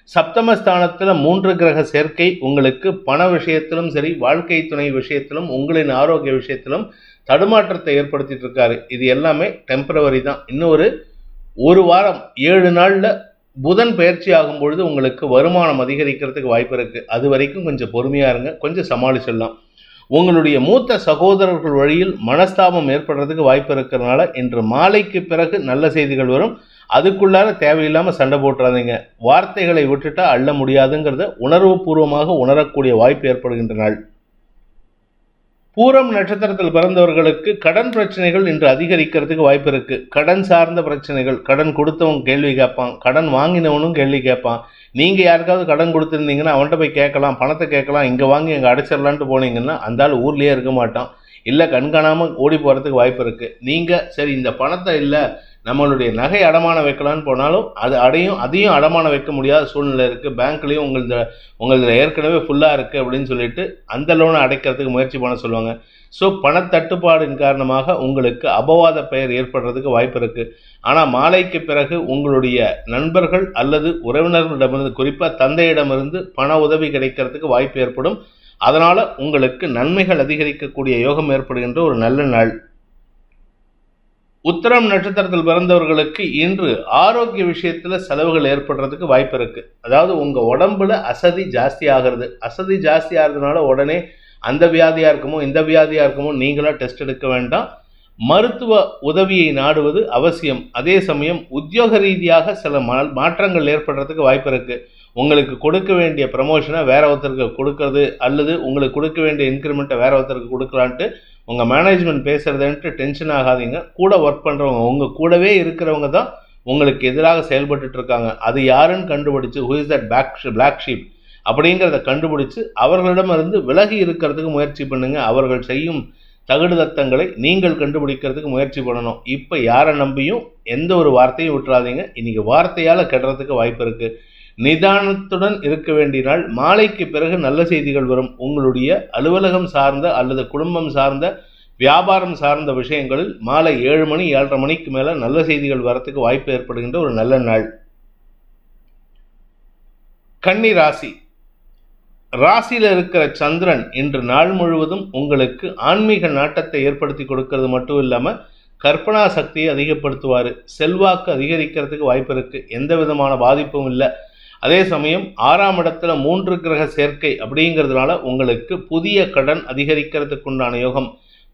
சப்தமஸ்தானத்தில் 3 கிரக சேர்க்கை உங்களுக்கு பண விஷயத்திலும் சரி, வாழ்க்கை துணை விஷயத்திலும், உங்களின் ஆரோக்கிய விஷயத்திலும் தடுமாற்றத்தை ஏற்படுத்திட்டு இருக்காரு. இது எல்லாமே டெம்பரவரி தான். இன்னும் ஒரு வாரம் 7 நாளில் புதன் பயிற்சி ஆகும் பொழுது உங்களுக்கு வருமானம் அதிகரிக்கிறதுக்கு வாய்ப்பு இருக்குது. அது வரைக்கும் கொஞ்சம் பொறுமையாக இருங்க, கொஞ்சம் சமாளிச்சிடலாம். உங்களுடைய மூத்த சகோதரர்கள் வழியில் மனஸ்தாபம் ஏற்படுறதுக்கு வாய்ப்பு இருக்கிறதுனால இன்று மாலைக்கு பிறகு நல்ல செய்திகள் வரும். அதுக்குள்ளார தேவையில்லாமல் சண்டை போட்டுறாதீங்க. வார்த்தைகளை விட்டுட்டா அள்ள முடியாதுங்கிறத உணர்வுபூர்வமாக உணரக்கூடிய வாய்ப்பு ஏற்படுகின்ற நாள். பூரம் நட்சத்திரத்தில் பிறந்தவர்களுக்கு கடன் பிரச்சனைகள் இன்று அதிகரிக்கிறதுக்கு வாய்ப்பு இருக்கு. கடன் சார்ந்த பிரச்சனைகள், கடன் கொடுத்தவங்க கேள்வி கேட்பான், கடன் வாங்கினவனும் கேள்வி கேட்பான். நீங்க யாருக்காவது கடன் கொடுத்துருந்தீங்கன்னா அவன்கிட்ட போய் கேட்கலாம், பணத்தை கேட்கலாம், இங்க வாங்கி எங்க அடைச்சிடலான்ட்டு போனீங்கன்னா அந்த ஆள் ஊர்லயே இருக்க மாட்டான், இல்லை கண்காணாமல் ஓடி போகிறதுக்கு வாய்ப்பு இருக்குது. நீங்கள் சரி இந்த பணத்தை இல்லை நம்மளுடைய நகை அடமானம் வைக்கலான்னு போனாலும் அதையும் அடமானம் வைக்க முடியாத சூழ்நிலை இருக்குது. பேங்க்லேயும் உங்களது ஏற்கனவே ஃபுல்லாக இருக்குது அப்படின்னு சொல்லிட்டு அந்த லோனை அடைக்கிறதுக்கு முயற்சி பண்ண சொல்லுவாங்க. ஸோ பணத்தட்டுப்பாடின் காரணமாக உங்களுக்கு அபவாத பெயர் ஏற்படுறதுக்கு வாய்ப்பு இருக்குது. ஆனால் மாலைக்கு பிறகு உங்களுடைய நண்பர்கள் அல்லது உறவினர்களிடமிருந்து, குறிப்பாக தந்தையிடமிருந்து பண உதவி கிடைக்கிறதுக்கு வாய்ப்பு ஏற்படும். அதனால் உங்களுக்கு நன்மைகள் அதிகரிக்கக்கூடிய யோகம் ஏற்படுகின்ற ஒரு நல்ல நாள். உத்திரம் நட்சத்திரத்தில் பிறந்தவர்களுக்கு இன்று ஆரோக்கிய விஷயத்தில் செலவுகள் ஏற்படுறதுக்கு வாய்ப்பு இருக்குது. அதாவது உங்கள் உடம்புல அசதி ஜாஸ்தி ஆகிறதுனால உடனே அந்த வியாதியாக இருக்குமோ இந்த வியாதியாக இருக்குமோ நீங்களாக டெஸ்ட் எடுக்க வேண்டாம். மருத்துவ உதவியை நாடுவது அவசியம். அதே சமயம் உத்தியோக ரீதியாக சில மாற்றங்கள் ஏற்படுறதுக்கு வாய்ப்பு இருக்குது. உங்களுக்கு கொடுக்க வேண்டிய ப்ரமோஷனை வேற ஒருத்தருக்கு கொடுக்கறது அல்லது உங்களுக்கு கொடுக்க வேண்டிய இன்க்ரிமெண்ட்டை வேற ஒருத்தருக்கு கொடுக்கலான்ட்டு உங்கள் மேனேஜ்மெண்ட் பேசுறதுன்ட்டு டென்ஷன் ஆகாதீங்க. கூட ஒர்க் பண்ணுறவங்க, உங்கள் கூடவே இருக்கிறவங்க தான் உங்களுக்கு எதிராக செயல்பட்டு இருக்காங்க. அது யாருன்னு கண்டுபிடிச்சு who is that black sheep அப்படிங்கிறத கண்டுபிடிச்சு அவர்களிடமிருந்து விலகி இருக்கிறதுக்கு முயற்சி பண்ணுங்க. அவர்கள் செய்யும் தகுடுதத்தங்களை நீங்கள் கண்டுபிடிக்கிறதுக்கு முயற்சி பண்ணணும். இப்போ யாரை நம்பியும் எந்த ஒரு வார்த்தையும் விட்டுறாதீங்க. இன்னைக்கு வார்த்தையால் கெடுறதுக்கு வாய்ப்பு இருக்குது. நிதானத்துடன் இருக்க வேண்டிய நாள். மாலைக்கு பிறகு நல்ல செய்திகள் வரும். உங்களுடைய அலுவலகம் சார்ந்த அல்லது குடும்பம் சார்ந்த வியாபாரம் சார்ந்த விஷயங்களில் மாலை 7 மணி 7:30 மணிக்கு மேலே நல்ல செய்திகள் வரத்துக்கு வாய்ப்பு ஏற்படுகின்ற ஒரு நல்ல நாள். கன்னி ராசி. ராசியில் இருக்கிற சந்திரன் இன்று நாள் முழுவதும் உங்களுக்கு ஆன்மீக நாட்டத்தை ஏற்படுத்தி கொடுக்கறது மட்டும் இல்லாமல் கற்பனா சக்தியை அதிகப்படுத்துவார். செல்வாக்கு அதிகரிக்கிறதுக்கு வாய்ப்பு இருக்குது. எந்த விதமான பாதிப்பும் இல்லை. அதே சமயம் 6ஆம் இடத்துல 3 கிரக சேர்க்கை அப்படிங்கிறதுனால உங்களுக்கு புதிய கடன் அதிகரிக்கிறதுக்குண்டான யோகம்.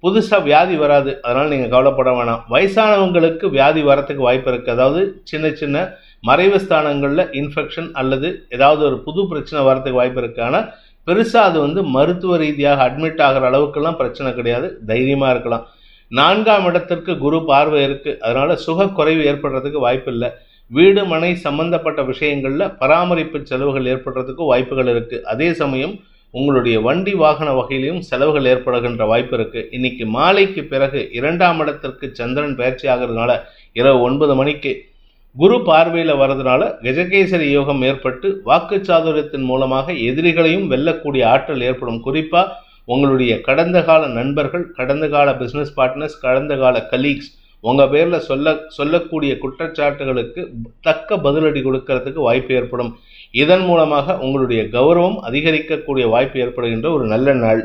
புதுசாக வியாதி வராது, அதனால் நீங்கள் கவலைப்பட வேணாம். வயசானவங்களுக்கு வியாதி வரத்துக்கு வாய்ப்பு இருக்குது. அதாவது சின்ன சின்ன மறைவு ஸ்தானங்களில் இன்ஃபெக்ஷன் அல்லது ஏதாவது ஒரு புது பிரச்சனை வரத்துக்கு வாய்ப்பு இருக்குது. ஆனால் பெருசாக அது மருத்துவ ரீதியாக அட்மிட் ஆகிற அளவுக்குலாம் பிரச்சனை கிடையாது. தைரியமாக இருக்கலாம். 4ஆம் இடத்திற்கு குரு பார்வை இருக்குது. அதனால் சுக குறைவு ஏற்படுறதுக்கு வாய்ப்பு இல்லை. வீடு மனை சம்பந்தப்பட்ட விஷயங்களில் பராமரிப்பு செலவுகள் ஏற்படுறதுக்கு வாய்ப்புகள் இருக்குது. அதே சமயம் உங்களுடைய வண்டி வாகன வகையிலையும் செலவுகள் ஏற்படுகின்ற வாய்ப்பு இருக்குது. இன்னைக்கு மாலைக்கு பிறகு 2ஆம் இடத்திற்கு சந்திரன் பயிற்சி ஆகிறதுனால இரவு 9 மணிக்கு குரு பார்வையில் வர்றதுனால கஜகேசரி யோகம் ஏற்பட்டு வாக்குச்சாதுரியத்தின் மூலமாக எதிரிகளையும் வெல்லக்கூடிய ஆற்றல் ஏற்படும். குறிப்பாக உங்களுடைய கடந்த கால நண்பர்கள், கடந்த கால பிஸ்னஸ் பார்ட்னர்ஸ், கடந்த கால கலீக்ஸ் உங்கள் பேரில் சொல்லக்கூடிய குற்றச்சாட்டுகளுக்கு தக்க பதிலடி கொடுக்கறதுக்கு வாய்ப்பு ஏற்படும். இதன் மூலமாக உங்களுடைய கௌரவம் அதிகரிக்கக்கூடிய வாய்ப்பு ஏற்படுகின்ற ஒரு நல்ல நாள்.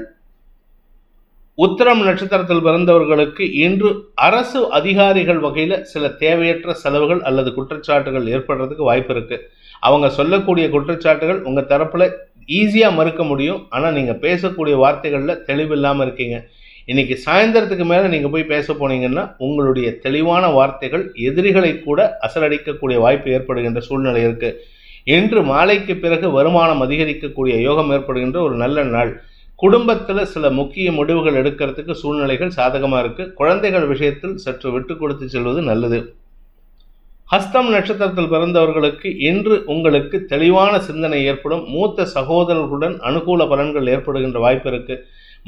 உத்திரம் நட்சத்திரத்தில் பிறந்தவர்களுக்கு இன்று அரசு அதிகாரிகள் வகையில் சில தேவையற்ற செலவுகள் அல்லது குற்றச்சாட்டுகள் ஏற்படுறதுக்கு வாய்ப்பு இருக்குது. அவங்க சொல்லக்கூடிய குற்றச்சாட்டுகள் உங்கள் தரப்பில் ஈஸியாக மறுக்க முடியும். ஆனால் நீங்கள் பேசக்கூடிய வார்த்தைகளில் தெளிவில்லாமல் இருக்கீங்க. இன்னைக்கு சாயந்தரத்துக்கு மேலே நீங்கள் போய் பேச போனீங்கன்னா உங்களுடைய தெளிவான வார்த்தைகள் எதிரிகளை கூட அசலடிக்கக்கூடிய வாய்ப்பு ஏற்படுகின்ற சூழ்நிலை இருக்குது. இன்று மாலைக்கு பிறகு வருமானம் அதிகரிக்கக்கூடிய யோகம் ஏற்படுகின்ற ஒரு நல்ல நாள். குடும்பத்தில் சில முக்கிய முடிவுகள் எடுக்கிறதுக்கு சூழ்நிலைகள் சாதகமாக இருக்குது. குழந்தைகள் விஷயத்தில் சற்று விட்டு கொடுத்து செல்வது நல்லது. ஹஸ்தம் நட்சத்திரத்தில் பிறந்தவர்களுக்கு இன்று உங்களுக்கு தெளிவான சிந்தனை ஏற்படும். மூத்த சகோதரர்களுடன் அனுகூல பலன்கள் ஏற்படுகின்ற வாய்ப்பு இருக்குது.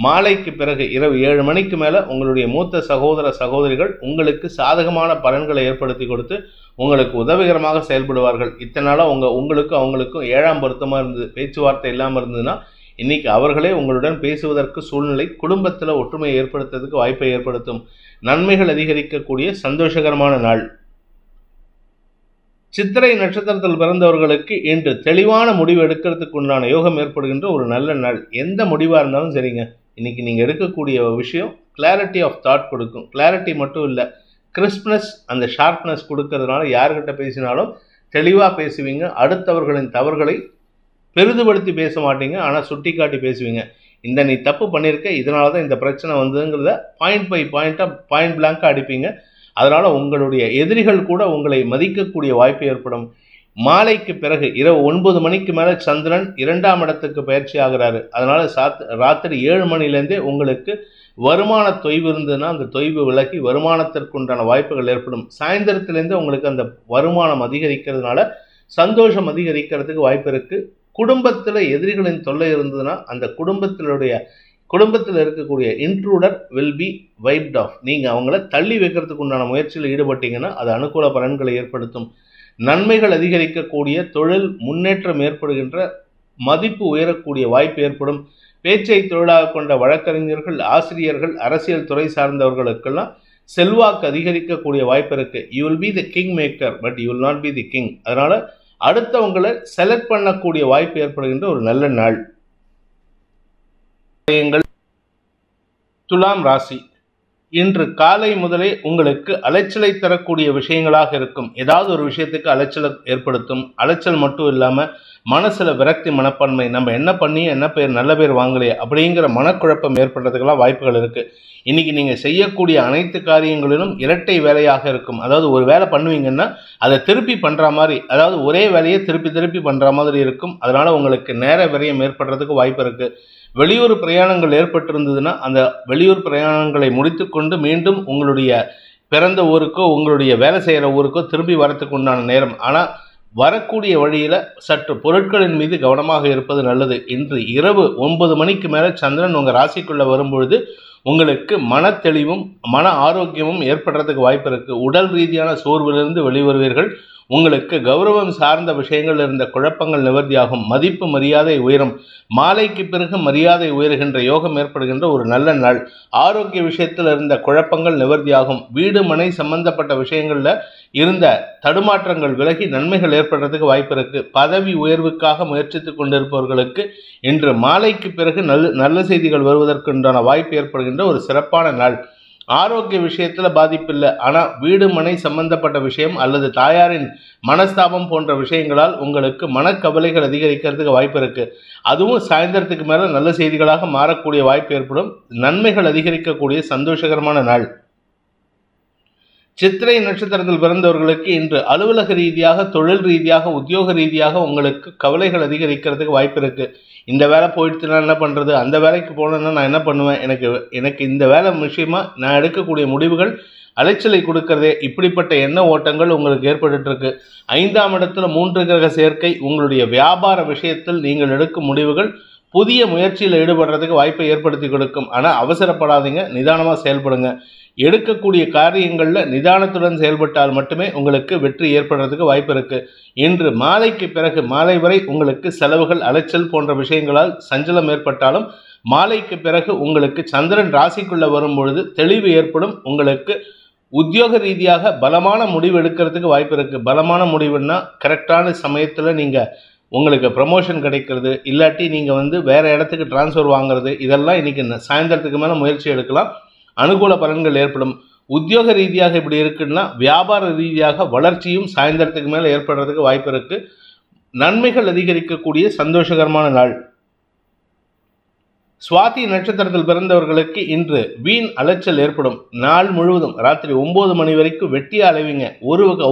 மாலைக்கு பிறகு இரவு 7 மணிக்கு மேலே உங்களுடைய மூத்த சகோதர சகோதரிகள் உங்களுக்கு சாதகமான பலன்களை ஏற்படுத்தி கொடுத்து உங்களுக்கு உதவிகரமாக செயல்படுவார்கள். இத்தனை நாளாக உங்களுக்கும் அவங்களுக்கும் 7ஆம் பொருத்தமாக இருந்தது, பேச்சுவார்த்தை இல்லாமல் இருந்ததுன்னா இன்னைக்கு அவர்களே உங்களுடன் பேசுவதற்கு சூழ்நிலை, குடும்பத்தில் ஒற்றுமையை ஏற்படுத்துறதுக்கு வாய்ப்பை ஏற்படுத்தும். நன்மைகள் அதிகரிக்கக்கூடிய சந்தோஷகரமான நாள். சித்திரை நட்சத்திரத்தில் பிறந்தவர்களுக்கு இன்று தெளிவான முடிவு எடுக்கிறதுக்கு உண்டான யோகம் ஏற்படுகின்ற ஒரு நல்ல நாள். எந்த முடிவாக இருந்தாலும் சரிங்க, இன்னைக்கு நீங்கள் எடுக்கக்கூடிய விஷயம் கிளாரிட்டி ஆஃப் தாட் கொடுக்கும். கிளாரிட்டி மட்டும் இல்லை, கிறிஸ்ப்னஸ், அந்த ஷார்ப்னஸ் கொடுக்கறதுனால யார்கிட்ட பேசினாலும் தெளிவாக பேசுவீங்க. அடுத்தவர்களின் தவறுகளை பெரிதுபடுத்தி பேச மாட்டீங்க, ஆனால் சுட்டி காட்டி பேசுவீங்க. நீ தப்பு பண்ணியிருக்க, இதனால தான் இந்த பிரச்சனை வந்ததுங்கிறத பாயிண்ட் பை பாயிண்ட்டாக பாயிண்ட் பிளாங்காக அடிப்பீங்க. அதனால் உங்களுடைய எதிரிகள் கூட உங்களை மதிக்கக்கூடிய வாய்ப்பு ஏற்படும். மாலைக்கு பிறகு இரவு 9 மணிக்கு மேலே சந்திரன் 2ஆம் இடத்துக்கு பயிற்சி ஆகிறாரு. அதனால் ராத்திரி 7 மணிலேருந்தே உங்களுக்கு வருமான தொய்வு இருந்ததுன்னா அந்த தொய்வு விலகி வருமானத்திற்குண்டான வாய்ப்புகள் ஏற்படும். சாயந்தரத்திலேருந்து உங்களுக்கு அந்த வருமானம் அதிகரிக்கிறதுனால சந்தோஷம் அதிகரிக்கிறதுக்கு வாய்ப்பு இருக்கு. குடும்பத்தில் எதிரிகளின் தொல்லை இருந்ததுன்னா அந்த குடும்பத்தில் இருக்கக்கூடிய intruder will be wiped off. நீங்கள் அவங்கள தள்ளி வைக்கிறதுக்கு உண்டான முயற்சியில் ஈடுபட்டீங்கன்னா அது அனுகூல பலன்களை ஏற்படுத்தும். நன்மைகள் அதிகரிக்கக்கூடிய, தொழில் முன்னேற்றம் ஏற்படுகின்ற, மதிப்பு உயரக்கூடிய வாய்ப்பு ஏற்படும். பேச்சை தொழிலாக கொண்ட வழக்கறிஞர்கள், ஆசிரியர்கள், அரசியல் துறை சார்ந்தவர்களுக்கெல்லாம் செல்வாக்கு அதிகரிக்கக்கூடிய வாய்ப்பு இருக்கு. You will be the king maker but you will not be the king. அதனால அடுத்தவங்களை செலக்ட் பண்ணக்கூடிய வாய்ப்பு ஏற்படுகின்ற ஒரு நல்ல நாள். துலாம் ராசி, இன்று காலை முதலே உங்களுக்கு அலைச்சலை தரக்கூடிய விஷயங்களாக இருக்கும். ஏதாவது ஒரு விஷயத்துக்கு அலைச்சலை ஏற்படுத்தும். அலைச்சல் மட்டும் இல்லாமல் மனசில் விரக்தி மனப்பான்மை, நம்ம என்ன பண்ணி என்ன பேர் நல்ல பேர் வாங்கலையே அப்படிங்கிற மனக்குழப்பம் ஏற்படுறதுக்கெல்லாம் வாய்ப்புகள் இருக்குது. இன்றைக்கி நீங்கள் செய்யக்கூடிய அனைத்து காரியங்களிலும் இரட்டை வேலையாக இருக்கும். அதாவது ஒரு வேலை பண்ணுவீங்கன்னா அதை திருப்பி பண்ணுற மாதிரி, அதாவது ஒரே வேலையை திருப்பி பண்ணுற மாதிரி இருக்கும். அதனால் உங்களுக்கு நேர விரயம் ஏற்படுறதுக்கு வாய்ப்பு இருக்குது. வெளியூர் பிரயாணங்கள் ஏற்பட்டிருந்ததுன்னா அந்த வெளியூர் பிரயாணங்களை முடித்து கொண்டு மீண்டும் உங்களுடைய பிறந்த ஊருக்கோ உங்களுடைய வேலை செய்கிற ஊருக்கோ திரும்பி வரத்துக்கு உண்டான நேரம். ஆனால் வரக்கூடிய வழியில் சற்று பொருட்களின் மீது கவனமாக இருப்பது நல்லது. இன்று இரவு 9 மணிக்கு மேலே சந்திரன் உங்கள் ராசிக்குள்ளே வரும்பொழுது உங்களுக்கு மன தெளிவும் மன ஆரோக்கியமும் ஏற்படுறதுக்கு வாய்ப்பு இருக்குது. உடல் ரீதியான சோர்விலிருந்து வெளிவருவீர்கள். உங்களுக்கு கௌரவம் சார்ந்த விஷயங்கள் இருந்த குழப்பங்கள் நிவர்த்தியாகும். மதிப்பு மரியாதை உயரும். மாலைக்கு பிறகு மரியாதை உயர்கின்ற யோகம் ஏற்படுகின்ற ஒரு நல்ல நாள். ஆரோக்கிய விஷயத்தில் இருந்த குழப்பங்கள் நிவர்த்தியாகும். வீடு மனை சம்பந்தப்பட்ட விஷயங்களில் இருந்த தடுமாற்றங்கள் விலகி நன்மைகள் ஏற்படுறதுக்கு வாய்ப்பு இருக்கு. பதவி உயர்வுக்காக முயற்சித்துக் கொண்டிருப்பவர்களுக்கு இன்று மாலைக்கு பிறகு நல்ல செய்திகள் வருவதற்குண்டான வாய்ப்பு ஏற்படுகின்ற ஒரு சிறப்பான நாள். ஆரோக்கிய விஷயத்தில் பாதிப்பில்லை. ஆனால் வீடு மனை சம்பந்தப்பட்ட விஷயம் அல்லது தாயாரின் மனஸ்தாபம் போன்ற விஷயங்களால் உங்களுக்கு மனக்கவலைகள் அதிகரிக்கிறதுக்கு வாய்ப்பு இருக்கு. அதுவும் சாயந்தரத்துக்கு மேலே நல்ல செய்திகளாக மாறக்கூடிய வாய்ப்பு ஏற்படும். நன்மைகள் அதிகரிக்கக்கூடிய சந்தோஷகரமான நாள். சித்திரை நட்சத்திரத்தில் பிறந்தவர்களுக்கு இன்று அலுவலக ரீதியாக, தொழில் ரீதியாக, உத்தியோக ரீதியாக உங்களுக்கு கவலைகள் அதிகரிக்கிறதுக்கு வாய்ப்பு இருக்கு. இந்த வேலை போயிடுச்சுன்னா என்ன பண்ணுறது, அந்த வேலைக்கு போனேன்னா நான் என்ன பண்ணுவேன், எனக்கு இந்த வேலை விஷயமா நான் எடுக்கக்கூடிய முடிவுகள் அலைச்சலை கொடுக்கறதே, இப்படிப்பட்ட எண்ண ஓட்டங்கள் உங்களுக்கு ஏற்பட்டு இருக்கு. 5ஆம் இடத்துல 3 கிரக சேர்க்கை உங்களுடைய வியாபார விஷயத்தில் நீங்கள் எடுக்கும் முடிவுகள் புதிய முயற்சியில் ஈடுபடுறதுக்கு வாய்ப்பை ஏற்படுத்தி கொடுக்கும். ஆனால் அவசரப்படாதீங்க, நிதானமாக செயல்படுங்க. எடுக்கக்கூடிய காரியங்களில் நிதானத்துடன் செயல்பட்டால் மட்டுமே உங்களுக்கு வெற்றி ஏற்படுறதுக்கு வாய்ப்பு இருக்கு. இன்று மாலைக்கு பிறகு மாலை வரை உங்களுக்கு செலவுகள், அலைச்சல் போன்ற விஷயங்களால் சஞ்சலம் ஏற்பட்டாலும் மாலைக்கு பிறகு உங்களுக்கு சந்திரன் ராசிக்குள்ள வரும் பொழுது தெளிவு ஏற்படும். உங்களுக்கு உத்தியோக ரீதியாக பலமான முடிவு எடுக்கிறதுக்கு வாய்ப்பு இருக்கு. பலமான முடிவுன்னா கரெக்டான சமயத்தில் உங்களுக்கு ப்ரமோஷன் கிடைக்கிறது, இல்லாட்டி நீங்கள் வேறு இடத்துக்கு டிரான்ஸ்ஃபர் வாங்குறது, இதெல்லாம் இன்றைக்கி சாயந்தரத்துக்கு மேலே முயற்சி எடுக்கலாம். அனுகூல பலன்கள் ஏற்படும். உத்தியோக ரீதியாக இப்படி இருக்குன்னா வியாபார ரீதியாக வளர்ச்சியும் சாயந்தரத்துக்கு மேலே ஏற்படுறதுக்கு வாய்ப்பு இருக்கு. நன்மைகள் அதிகரிக்கக்கூடிய சந்தோஷகரமான நாள். சுவாதி நட்சத்திரத்தில் பிறந்தவர்களுக்கு இன்று வீண் அலைச்சல் ஏற்படும். நாள் முழுவதும் ராத்திரி 9 மணி வரைக்கும் வெட்டியா அலைவீங்க.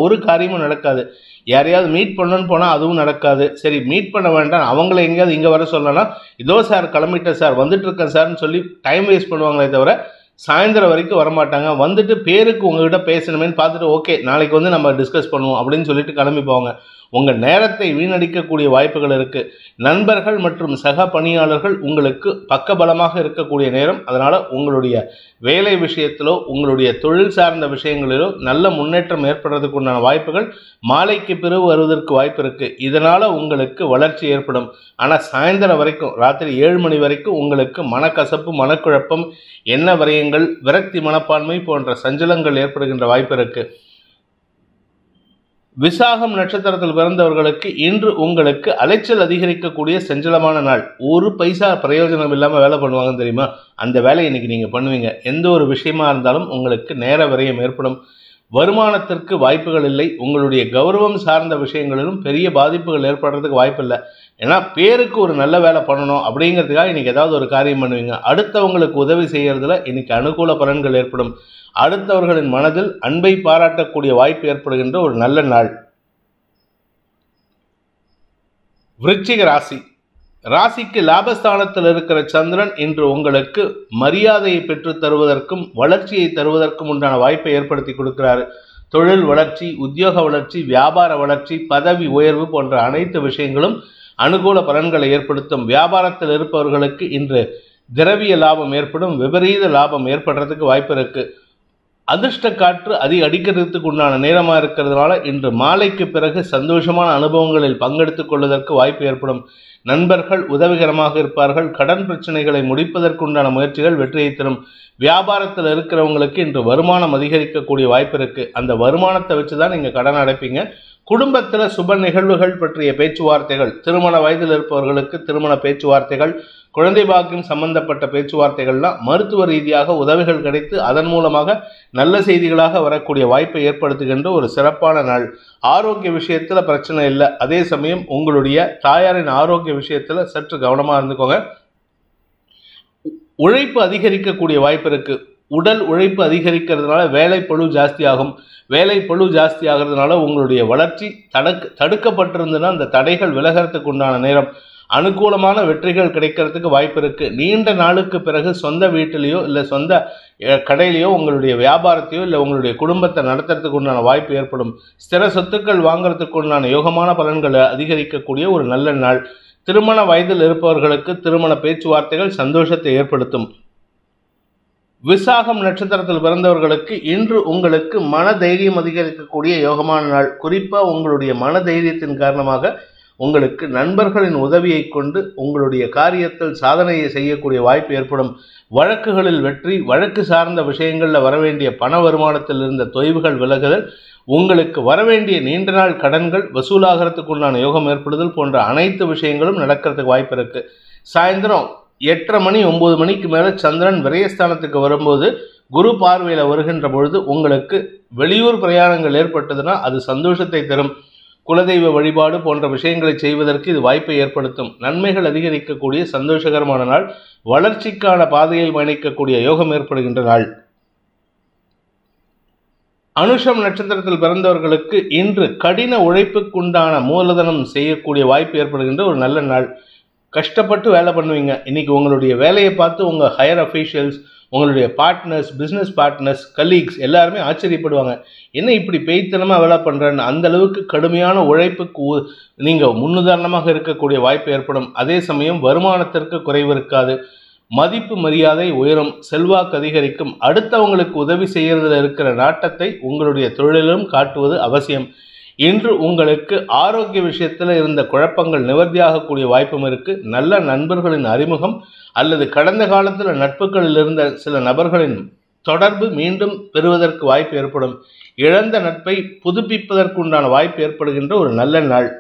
ஒரு காரியமும் நடக்காது. யாரையாவது மீட் பண்ணணும்னு போனால் அதுவும் நடக்காது. சரி, மீட் பண்ண வேண்டாம், அவங்கள எங்கேயாவது இங்கே வர சொல்லலாம், இதோ சார் கிளம்பிட்டேன் சார், வந்துட்டு இருக்கேன் சார்னு சொல்லி டைம் வேஸ்ட் பண்ணுவாங்களே தவிர சாயந்தரம் வரைக்கும் வரமாட்டாங்க. வந்துட்டு பேருக்கு உங்ககிட்ட பேசணுமேன்னு பார்த்துட்டு ஓகே நாளைக்கு நம்ம டிஸ்கஸ் பண்ணுவோம் அப்படின்னு சொல்லிட்டு கிளம்பி போவாங்க. உங்கள் நேரத்தை வீணடிக்கக்கூடிய வாய்ப்புகள் இருக்குது. நண்பர்கள் மற்றும் சக பணியாளர்கள் உங்களுக்கு பக்கபலமாக இருக்கக்கூடிய நேரம். அதனால் உங்களுடைய வேலை விஷயத்திலோ உங்களுடைய தொழில் சார்ந்த விஷயங்களிலோ நல்ல முன்னேற்றம் ஏற்படுறதுக்கு உண்டான வாய்ப்புகள் மாலைக்கு பிறகு வருவதற்கு வாய்ப்பு இருக்குது. இதனால் உங்களுக்கு வளர்ச்சி ஏற்படும். ஆனால் சாயந்தரம் வரைக்கும் ராத்திரி 7 மணி வரைக்கும் உங்களுக்கு மனக்கசப்பு, மனக்குழப்பம், எண்ண விரயங்கள், விரக்தி மனப்பான்மை போன்ற சஞ்சலங்கள் ஏற்படுகின்ற வாய்ப்பு இருக்குது. விசாகம் நட்சத்திரத்தில் பிறந்தவர்களுக்கு இன்று உங்களுக்கு அலைச்சல் அதிகரிக்கக்கூடிய சஞ்சலமான நாள். ஒரு பைசா பிரயோஜனம் இல்லாமல் வேலை பண்ணுவாங்கன்னு தெரியுமா, அந்த வேலையை இன்னைக்கு நீங்கள் பண்ணுவீங்க. எந்த ஒரு விஷயமா இருந்தாலும் உங்களுக்கு நேர விரயம் ஏற்படும். வருமானத்திற்கு வாய்ப்புகள் இல்லை. உங்களுடைய கௌரவம் சார்ந்த விஷயங்களிலும் பெரிய பாதிப்புகள் ஏற்படுறதுக்கு வாய்ப்பு இல்லை. ஏன்னா பேருக்கு ஒரு நல்ல வேலை பண்ணணும் அப்படிங்கிறதுக்காக இன்னைக்கு ஏதாவது ஒரு காரியம் பண்ணுவீங்க. அடுத்தவங்களுக்கு உதவி செய்யறதுல இன்னைக்கு அனுகூல பலன்கள் ஏற்படும். அடுத்தவர்களின் மனதில் அன்பை பாராட்டக்கூடிய வாய்ப்பு ஏற்படுகின்ற ஒரு நல்ல நாள். விருச்சிக ராசி, ராசிக்கு லாபஸ்தானத்தில் இருக்கிற சந்திரன் இன்று உங்களுக்கு மரியாதையை பெற்று தருவதற்கும் வளர்ச்சியை தருவதற்கும் உண்டான வாய்ப்பை ஏற்படுத்தி கொடுக்கிறாரு. தொழில் வளர்ச்சி, உத்தியோக வளர்ச்சி, வியாபார வளர்ச்சி, பதவி உயர்வு போன்ற அனைத்து விஷயங்களும் அனுகூல பலன்களை ஏற்படுத்தும். வியாபாரத்தில் இருப்பவர்களுக்கு இன்று திரவிய லாபம் ஏற்படும். விபரீத லாபம் ஏற்படுறதுக்கு வாய்ப்பு இருக்கு. அதிர்ஷ்ட காற்று அடிக்கிறதுக்கு உண்டான நேரமா இருக்கிறதுனால இன்று மாலைக்கு பிறகு சந்தோஷமான அனுபவங்களில் பங்கெடுத்துக் கொள்வதற்கு வாய்ப்பு ஏற்படும். நண்பர்கள் உதவிகரமாக இருப்பார்கள். கடன் பிரச்சனைகளை முடிப்பதற்குண்டான முயற்சிகள் வெற்றியை தரும். வியாபாரத்தில் இருக்கிறவங்களுக்கு இன்று வருமானம் அதிகரிக்கக்கூடிய வாய்ப்பு இருக்கு. அந்த வருமானத்தை வச்சுதான் நீங்க கடன் அடைப்பீங்க. குடும்பத்தில் சுப நிகழ்வுகள் பற்றிய பேச்சுவார்த்தைகள், திருமண வயதில் இருப்பவர்களுக்கு திருமண பேச்சுவார்த்தைகள், குழந்தை பாக்கியம் சம்பந்தப்பட்ட பேச்சுவார்த்தைகள்லாம் மருத்துவ ரீதியாக உதவிகள் கிடைத்து அதன் மூலமாக நல்ல செய்திகளாக வரக்கூடிய வாய்ப்பை ஏற்படுத்துகின்ற ஒரு சிறப்பான நாள். ஆரோக்கிய விஷயத்துல பிரச்சனை இல்லை. அதே சமயம் உங்களுடைய தாயாரின் ஆரோக்கிய விஷயத்துல சற்று கவனமா இருந்துக்கோங்க. உழைப்பு அதிகரிக்கக்கூடிய வாய்ப்பு இருக்கு. உடல் உழைப்பு அதிகரிக்கிறதுனால வேலைப்பளு ஜாஸ்தி ஆகும். வேலைப்பளு ஜாஸ்தி ஆகிறதுனால உங்களுடைய வளர்ச்சி தடுக்கப்பட்டிருந்ததுன்னா அந்த தடைகள் விலகிறதுக்கு உண்டான நேரம். அனுகூலமான வெற்றிகள் கிடைக்கிறதுக்கு வாய்ப்பு இருக்கு. நீண்ட நாளுக்கு பிறகு சொந்த வீட்டிலேயோ இல்லை சொந்த கடையிலையோ உங்களுடைய வியாபாரத்தையோ இல்லை உங்களுடைய குடும்பத்தை நடத்துறதுக்கு உண்டான வாய்ப்பு ஏற்படும். ஸ்திர சொத்துக்கள் வாங்குறதுக்கு உண்டான யோகமான பலன்களை அதிகரிக்கக்கூடிய ஒரு நல்ல நாள். திருமண வயதில் இருப்பவர்களுக்கு திருமண பேச்சுவார்த்தைகள் சந்தோஷத்தை ஏற்படுத்தும். விசாகம் நட்சத்திரத்தில் பிறந்தவர்களுக்கு இன்று உங்களுக்கு மன தைரியம் அதிகரிக்கக்கூடிய யோகமான நாள். குறிப்பா உங்களுடைய மன தைரியத்தின் காரணமாக உங்களுக்கு நண்பர்களின் உதவியை கொண்டு உங்களுடைய காரியத்தில் சாதனையை செய்யக்கூடிய வாய்ப்பு ஏற்படும். வழக்குகளில் வெற்றி, வழக்கு சார்ந்த விஷயங்களில் வரவேண்டிய பண வருமானத்தில் இருந்த தொய்வுகள் விலகுதல், உங்களுக்கு வரவேண்டிய நீண்ட நாள் கடன்கள் வசூலாகிறதுக்கு உண்டான யோகம் ஏற்படுதல் போன்ற அனைத்து விஷயங்களும் நடக்கிறதுக்கு வாய்ப்பு இருக்கு. சாயந்தரம் 8:30 மணி 9 மணிக்கு மேல சந்திரன் விரயஸ்தானத்துக்கு வரும்போது குரு பார்வையில வருகின்ற பொழுது உங்களுக்கு வெளியூர் பிரயாணங்கள் ஏற்பட்டதுன்னா அது சந்தோஷத்தை தரும். குலதெய்வ வழிபாடு போன்ற விஷயங்களை செய்வதற்கு இது வாய்ப்பை ஏற்படுத்தும். நன்மைகள் அதிகரிக்கக்கூடிய சந்தோஷகரமான நாள். வளர்ச்சிக்கான பாதையில் பயணிக்கக்கூடிய யோகம் ஏற்படுகின்ற நாள். அனுஷம் நட்சத்திரத்தில் பிறந்தவர்களுக்கு இன்று கடின உழைப்புக்குண்டான மூலதனம் செய்யக்கூடிய வாய்ப்பு ஏற்படுகின்ற ஒரு நல்ல நாள். கஷ்டப்பட்டு வேலை பண்ணுவீங்க. இன்னைக்கு உங்களுடைய வேலையை பார்த்து உங்கள் ஹையர் அஃபீஷியல்ஸ், உங்களுடைய பார்ட்னர்ஸ், பிஸ்னஸ் பார்ட்னர்ஸ், கலீக்ஸ் எல்லாருமே ஆச்சரியப்படுவாங்க. என்ன இப்படி பேய்த்தனமாக வேலை பண்ணுறேன்னு. அந்த அளவுக்கு கடுமையான உழைப்புக்கு நீங்கள் முன்னுதாரணமாக இருக்கக்கூடிய வாய்ப்பு ஏற்படும். அதே சமயம் வருமானத்திற்கு குறைவு இருக்காது. மதிப்பு மரியாதை உயரும். செல்வாக்கு அதிகரிக்கும். அடுத்தவங்களுக்கு உதவி செய்யறதுல இருக்கிற நாட்டத்தை உங்களுடைய தொழிலிலும் காட்டுவது அவசியம். இன்று உங்களுக்கு ஆரோக்கிய விஷயத்தில் இருந்த குழப்பங்கள் நிவர்த்தியாகக்கூடிய வாய்ப்பும் இருக்கு. நல்ல நண்பர்களின் அறிமுகம் அல்லது கடந்த காலத்தில் நட்புகளில் இருந்த சில நபர்களின் தொடர்பு மீண்டும் பெறுவதற்கு வாய்ப்பு ஏற்படும். இழந்த நட்பை புதுப்பிப்பதற்குண்டான வாய்ப்பு ஏற்படுகின்ற ஒரு நல்ல நாள்.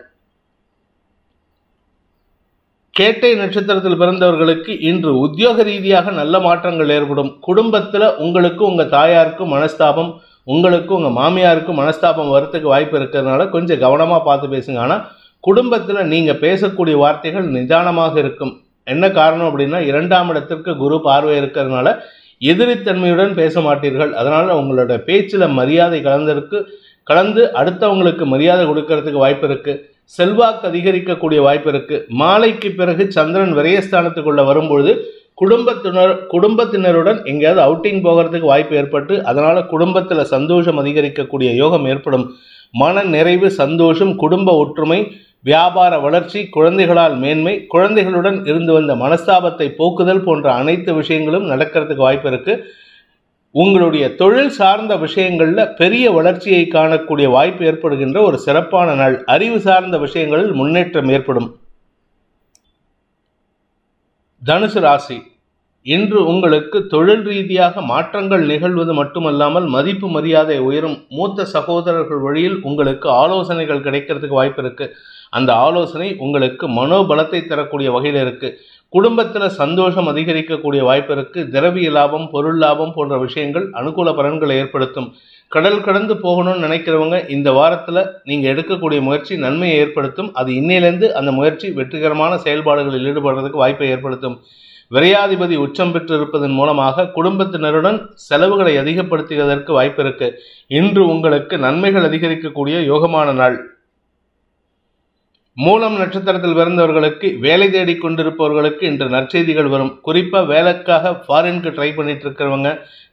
கேட்டை நட்சத்திரத்தில் பிறந்தவர்களுக்கு இன்று உத்தியோக ரீதியாக நல்ல மாற்றங்கள் ஏற்படும். குடும்பத்தில் உங்களுக்கு உங்கள் தாயாருக்கும் மனஸ்தாபம், உங்களுக்கு உங்கள் மாமியாருக்கும் மனஸ்தாபம் வரத்துக்கு வாய்ப்பு இருக்கிறதுனால கொஞ்சம் கவனமாக பார்த்து பேசுங்க. ஆனால் குடும்பத்தில் நீங்கள் பேசக்கூடிய வார்த்தைகள் நிதானமாக இருக்கும். என்ன காரணம் அப்படின்னா 2ஆம் இடத்திற்கு குரு பார்வை இருக்கிறதுனால எதிரித்தன்மையுடன் பேச மாட்டீர்கள். அதனால் உங்களோட பேச்சில் மரியாதை கலந்து அடுத்தவங்களுக்கு மரியாதை கொடுக்கறதுக்கு வாய்ப்பு இருக்கு. செல்வாக்கு அதிகரிக்கக்கூடிய வாய்ப்பு இருக்கு. மாலைக்கு பிறகு சந்திரன் விரயஸ்தானத்துக்குள்ள வரும்பொழுது குடும்பத்தினருடன் எங்கேயாவது அவுட்டிங் போகிறதுக்கு வாய்ப்பு ஏற்பட்டு அதனால குடும்பத்தில் சந்தோஷம் அதிகரிக்கக்கூடிய யோகம் ஏற்படும். மன நிறைவு, சந்தோஷம், குடும்ப ஒற்றுமை, வியாபார வளர்ச்சி, குழந்தைகளால் மேன்மை, குழந்தைகளுடன் இருந்து வந்த மனஸ்தாபத்தை போக்குதல் போன்ற அனைத்து விஷயங்களும் நடக்கிறதுக்கு வாய்ப்பு இருக்கு. உங்களுடைய தொழில் சார்ந்த விஷயங்களில் பெரிய வளர்ச்சியை காணக்கூடிய வாய்ப்பு ஏற்படுகின்ற ஒரு சிறப்பான நாள். அறிவு சார்ந்த விஷயங்களில் முன்னேற்றம் ஏற்படும். தனுசு ராசி, இன்று உங்களுக்கு தொழில் ரீதியாக மாற்றங்கள் நிகழ்வது மட்டுமல்லாமல் மதிப்பு மரியாதை உயரும். மூத்த சகோதரர்கள் வழியில் உங்களுக்கு ஆலோசனைகள் கிடைக்கிறதுக்கு வாய்ப்பு இருக்கு. அந்த ஆலோசனை உங்களுக்கு மனோபலத்தை தரக்கூடிய வகையில் இருக்கு. குடும்பத்தில் சந்தோஷம் அதிகரிக்கக்கூடிய வாய்ப்பு இருக்கு. திரவிய லாபம், பொருள் லாபம் போன்ற விஷயங்கள் அனுகூல பலன்களை ஏற்படுத்தும். கடல் கடந்து போகணும்னு நினைக்கிறவங்க இந்த வாரத்தில் நீங்கள் எடுக்கக்கூடிய முயற்சி நன்மையை ஏற்படுத்தும். அது இன்னையிலேருந்து அந்த முயற்சி வெற்றிகரமான செயல்பாடுகளில் ஈடுபடுறதுக்கு வாய்ப்பை ஏற்படுத்தும். விரையாதிபதி உச்சம் பெற்று இருப்பதன் மூலமாக குடும்பத்தினருடன் செலவுகளை அதிகப்படுத்துவதற்கு வாய்ப்பு இருக்கு. இன்று உங்களுக்கு நன்மைகள் அதிகரிக்கக்கூடிய யோகமான நாள். மூலம் நட்சத்திரத்தில் பிறந்தவர்களுக்கு வேலை தேடி கொண்டிருப்பவர்களுக்கு இன்று நற்செய்திகள் வரும். குறிப்பாக வேலைக்காக ஃபாரினுக்கு ட்ரை பண்ணிட்டு இருக்கிறவங்க,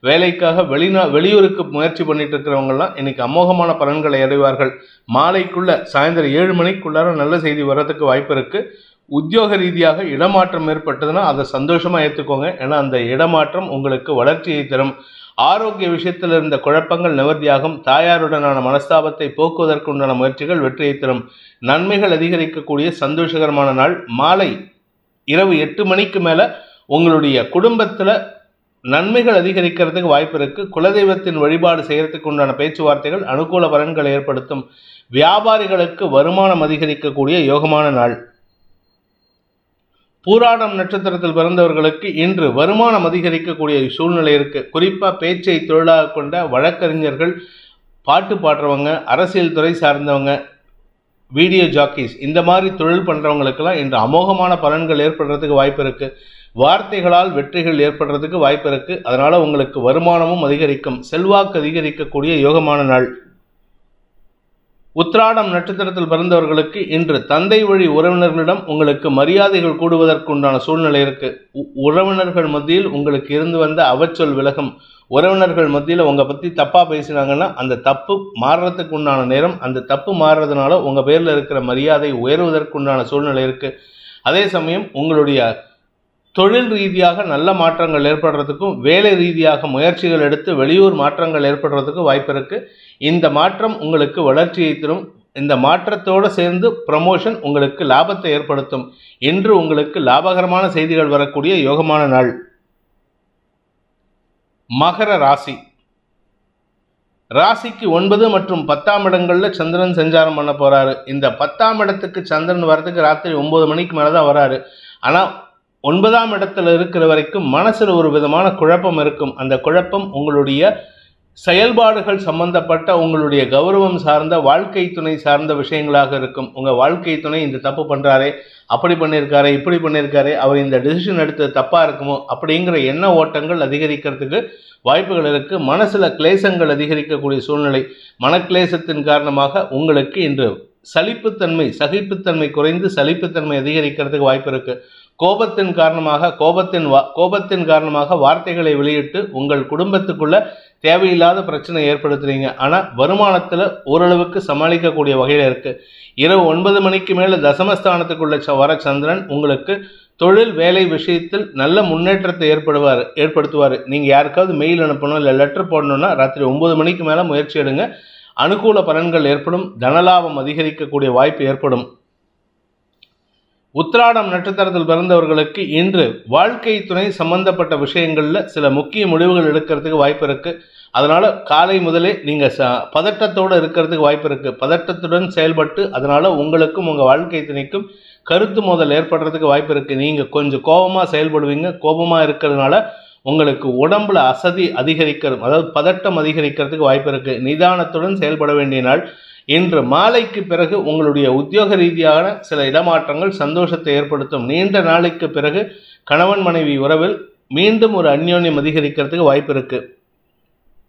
வேலைக்காக வெளியூருக்கு முயற்சி பண்ணிட்டு இருக்கிறவங்கலாம் இன்னைக்கு அமோகமான பலன்களை அடைவார்கள். மாலைக்குள்ள சாயந்தரம் 7 மணிக்குள்ளார நல்ல செய்தி வர்றதுக்கு வாய்ப்பு இருக்கு. உத்தியோக ரீதியாக இடமாற்றம் ஏற்பட்டதுன்னா அதை சந்தோஷமா ஏற்றுக்கோங்க. ஏன்னா அந்த இடமாற்றம் உங்களுக்கு வளர்ச்சியை தரும். ஆரோக்கிய விஷயத்தில் இருந்த குழப்பங்கள் நிவர்த்தியாகும். தாயாருடனான மனஸ்தாபத்தை போக்குவதற்குண்டான முயற்சிகள் வெற்றியை தரும். நன்மைகள் அதிகரிக்கக்கூடிய சந்தோஷகரமான நாள். மாலை இரவு 8 மணிக்கு மேல உங்களுடைய குடும்பத்துல நன்மைகள் அதிகரிக்கிறதுக்கு வாய்ப்பு இருக்கு. குலதெய்வத்தின் வழிபாடு செய்யறதுக்கு உண்டான பேச்சுவார்த்தைகள் அனுகூல பலன்களை ஏற்படுத்தும். வியாபாரிகளுக்கு வருமானம் அதிகரிக்கக்கூடிய யோகமான நாள். பூராடம் நட்சத்திரத்தில் பிறந்தவர்களுக்கு இன்று வருமானம் அதிகரிக்கக்கூடிய சூழ்நிலை இருக்கு. குறிப்பா பேச்சை தொழிலாக கொண்ட வழக்கறிஞர்கள், பாட்டு பாடுறவங்க, அரசியல் துறை சார்ந்தவங்க, வீடியோ ஜாக்கீஸ், இந்த மாதிரி தொழில் பண்றவங்களுக்கெல்லாம் இன்று அமோகமான பலன்கள் ஏற்படுறதுக்கு வாய்ப்பு இருக்கு. வார்த்தைகளால் வெற்றிகள் ஏற்படுறதுக்கு வாய்ப்பு இருக்கு. அதனால உங்களுக்கு வருமானமும் அதிகரிக்கும். செல்வாக்கு அதிகரிக்கக்கூடிய யோகமான நாள். உத்திராடம் நட்சத்திரத்தில் பிறந்தவர்களுக்கு இன்று தந்தை வழி உறவினர்களிடம் உங்களுக்கு மரியாதைகள் கூடுவதற்குண்டான சூழ்நிலை இருக்கு. உறவினர்கள் மத்தியில் உங்களுக்கு இருந்து வந்த அவச்சொல் விலகும். உறவினர்கள் மத்தியில் உங்க பத்தி தப்பா பேசினாங்கன்னா அந்த தப்பு மாறுறதுக்கு உண்டான நேரம். அந்த தப்பு மாறுறதுனால உங்க பேர்ல இருக்கிற மரியாதை உயர்வதற்குண்டான சூழ்நிலை இருக்கு. அதே சமயம் உங்களுடைய தொழில் ரீதியாக நல்ல மாற்றங்கள் ஏற்படுறதுக்கும், வேலை ரீதியாக முயற்சிகள் எடுத்து வெளியூர் மாற்றங்கள் ஏற்படுறதுக்கும் வாய்ப்பு இருக்கு. இந்த மாற்றம் உங்களுக்கு வளர்ச்சியை தரும். இந்த மாற்றத்தோடு சேர்ந்து ப்ரமோஷன் உங்களுக்கு லாபத்தை ஏற்படுத்தும். இன்று உங்களுக்கு லாபகரமான செய்திகள் வரக்கூடிய யோகமான நாள். மகர ராசி. ராசிக்கு 9 மற்றும் 10ஆம் இடங்கள்ல சந்திரன் சஞ்சாரம் பண்ண போறாரு. இந்த 10ஆம் இடத்துக்கு சந்திரன் வர்றதுக்கு ராத்திரி 9 மணிக்கு மேலதான் வராரு. ஆனா 9ஆம் இடத்துல இருக்கிற வரைக்கும் மனசுல ஒரு விதமான குழப்பம் இருக்கும். அந்த குழப்பம் உங்களுடைய செயல்பாடுகள் சம்பந்தப்பட்ட உங்களுடைய கௌரவம் சார்ந்த, வாழ்க்கை துணை சார்ந்த விஷயங்களாக இருக்கும். உங்க வாழ்க்கை துணை இந்த தப்பு பண்றாரே, அப்படி பண்ணியிருக்காரு, இப்படி பண்ணியிருக்காரு, அவர் இந்த டிசிஷன் எடுத்தது தப்பா இருக்குமோ அப்படிங்கிற எண்ண ஓட்டங்கள் அதிகரிக்கிறதுக்கு வாய்ப்புகள் இருக்கு. மனசுல கிளேசங்கள் அதிகரிக்கக்கூடிய சூழ்நிலை. மனக்கிளேசத்தின் காரணமாக உங்களுக்கு இன்று சகிப்புத்தன்மை குறைந்து சலிப்புத்தன்மை அதிகரிக்கிறதுக்கு வாய்ப்பு இருக்கு. கோபத்தின் காரணமாக வார்த்தைகளை வெளியிட்டு உங்கள் குடும்பத்துக்குள்ள தேவையில்லாத பிரச்சனை ஏற்படுத்துறீங்க. ஆனா வருமானத்துல ஓரளவுக்கு சமாளிக்கக்கூடிய வகையில இருக்கு. இரவு 9 மணிக்கு மேல தசமஸ்தானத்துக்குள்ள வர சந்திரன் உங்களுக்கு தொழில் வேலை விஷயத்தில் நல்ல முன்னேற்றத்தை ஏற்படுத்துவார். நீங்க யாருக்காவது மெயில் அனுப்பணும், இல்லை லெட்டர் போடணும்னா ராத்திரி 9 மணிக்கு மேல முயற்சி எடுங்க. அனுகூல பலன்கள் ஏற்படும். தனலாபம் அதிகரிக்கக்கூடிய வாய்ப்பு ஏற்படும். உத்திராடம் நட்சத்திரத்தில் பிறந்தவர்களுக்கு இன்று வாழ்க்கை துணை சம்பந்தப்பட்ட விஷயங்கள்ல சில முக்கிய முடிவுகள் எடுக்கிறதுக்கு வாய்ப்பு இருக்கு. அதனால காலை முதலே நீங்க பதட்டத்தோடு இருக்கிறதுக்கு வாய்ப்பு இருக்கு. பதட்டத்துடன் செயல்பட்டு அதனால உங்களுக்கும் உங்க வாழ்க்கை துணைக்கும் கருத்து மோதல் ஏற்படுறதுக்கு வாய்ப்பு இருக்கு. நீங்க கொஞ்சம் கோபமா செயல்படுவீங்க. கோபமா இருக்கிறதுனால உங்களுக்கு உடம்புல அசதி அதிகரிக்கிறது, அதாவது பதட்டம் அதிகரிக்கிறதுக்கு வாய்ப்பு இருக்கு. நிதானத்துடன் செயல்பட வேண்டிய நாள். இன்று மாலைக்கு பிறகு உங்களுடைய உத்தியோக ரீதியான சில இடமாற்றங்கள் சந்தோஷத்தை ஏற்படுத்தும். நீண்ட நாளைக்கு பிறகு கணவன் மனைவி உறவில் மீண்டும் ஒரு அந்யோன்யம் அதிகரிக்கிறதுக்கு வாய்ப்பு இருக்கு.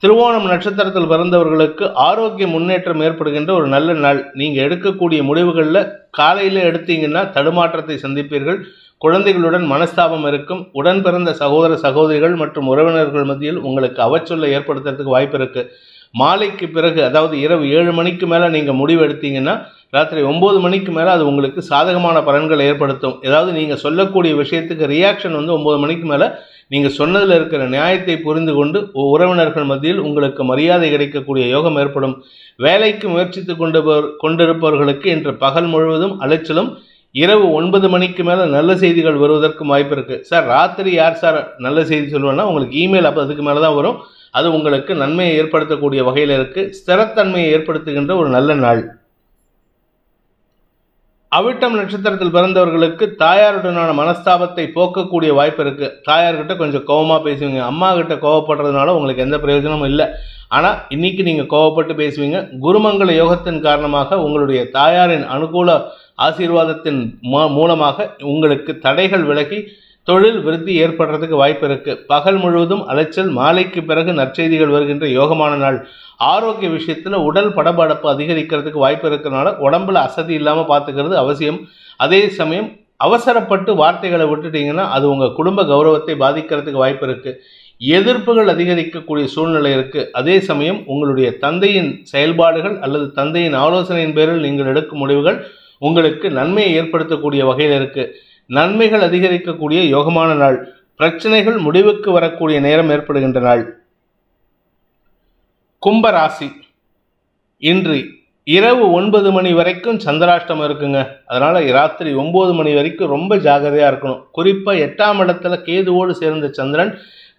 திருவோணம் நட்சத்திரத்தில் பிறந்தவர்களுக்கு ஆரோக்கிய முன்னேற்றம் ஏற்படுகின்ற ஒரு நல்ல நாள். நீங்க எடுக்கக்கூடிய முடிவுகளில் காலையில் எடுத்தீங்கன்னா தடுமாற்றத்தை சந்திப்பீர்கள். குழந்தைகளுடன் மனஸ்தாபம் இருக்கும். உடன் பிறந்த சகோதர சகோதரிகள் மற்றும் உறவினர்கள் மத்தியில் உங்களுக்கு அவச்சொல்லை ஏற்படுத்துறதுக்கு வாய்ப்பு இருக்கு. மாலைக்கு பிறகு, அதாவது இரவு 7 மணிக்கு மேல நீங்க முடிவு எடுத்தீங்கன்னா ராத்திரி 9 மணிக்கு மேல அது உங்களுக்கு சாதகமான பலன்களை ஏற்படுத்தும். ஏதாவது நீங்க சொல்லக்கூடிய விஷயத்துக்கு ரியாக்ஷன் 9 மணிக்கு மேல நீங்க சொன்னதுல இருக்கிற நியாயத்தை புரிந்து கொண்டு உறவினர்கள் மத்தியில் உங்களுக்கு மரியாதை கிடைக்கக்கூடிய யோகம் ஏற்படும். வேலைக்கு முயற்சித்து கொண்டிருப்பவர்களுக்கு இன்று பகல் முழுவதும் அலைச்சலும். இரவு 9 மணிக்கு மேல நல்ல செய்திகள் வருவதற்கு வாய்ப்பு இருக்கு. சார் ராத்திரி யார் சார் நல்ல செய்தி சொல்லுவேன்னா உங்களுக்கு இமெயில் அப்போ அதுக்கு மேலதான் வரும். அது உங்களுக்கு நன்மையை ஏற்படுத்தக்கூடிய வகையில் இருக்கு. ஸ்திரத்தன்மையை ஏற்படுத்துகின்ற ஒரு நல்ல நாள். அவிட்டம் நட்சத்திரத்தில் பிறந்தவர்களுக்கு தாயாருடனான மனஸ்தாபத்தை போக்கக்கூடிய வாய்ப்பு இருக்கு. தாயார்கிட்ட கொஞ்சம் கோபமா பேசுவீங்க. அம்மா கிட்ட கோவப்படுறதுனால உங்களுக்கு எந்த பிரயோஜனமும் இல்லை. ஆனா இன்னைக்கு நீங்க கோவப்பட்டு பேசுவீங்க. குருமங்கள யோகத்தின் காரணமாக உங்களுடைய தாயாரின் அனுகூல ஆசீர்வாதத்தின் மூலமாக உங்களுக்கு தடைகள் விலகி தொழில் விருத்தி ஏற்படுறதுக்கு வாய்ப்பு இருக்கு. பகல் முழுவதும் அலைச்சல், மாலைக்கு பிறகு நற்செய்திகள் வருகின்ற யோகமான நாள். ஆரோக்கிய விஷயத்துல உடல் படபடப்பு அதிகரிக்கிறதுக்கு வாய்ப்பு இருக்கிறதுனால உடம்புல அசதி இல்லாம பார்த்துக்கிறது அவசியம். அதே சமயம் அவசரப்பட்டு வார்த்தைகளை விட்டுட்டீங்கன்னா அது உங்க குடும்ப கௌரவத்தை பாதிக்கிறதுக்கு வாய்ப்பு இருக்கு. எதிர்ப்புகள் அதிகரிக்கக்கூடிய சூழ்நிலை இருக்கு. அதே சமயம் உங்களுடைய தந்தையின் செயல்பாடுகள் அல்லது தந்தையின் ஆலோசனையின் பேரில் நீங்கள் எடுக்கும் முடிவுகள் உங்களுக்கு நன்மையை ஏற்படுத்தக்கூடிய வகையில் இருக்கு. நன்மைகள் அதிகரிக்கக்கூடிய யோகமான நாள். பிரச்சனைகள் முடிவுக்கு வரக்கூடிய நேரம் ஏற்படுகின்ற நாள். கும்பராசி, இன்று இரவு 9 மணி வரைக்கும் சந்திராஷ்டமம் இருக்குங்க. அதனால ராத்திரி 9 மணி வரைக்கும் ரொம்ப ஜாகிரதையா இருக்கணும். குறிப்பா 8ஆம் இடத்துல கேதுவோடு சேர்ந்த சந்திரன்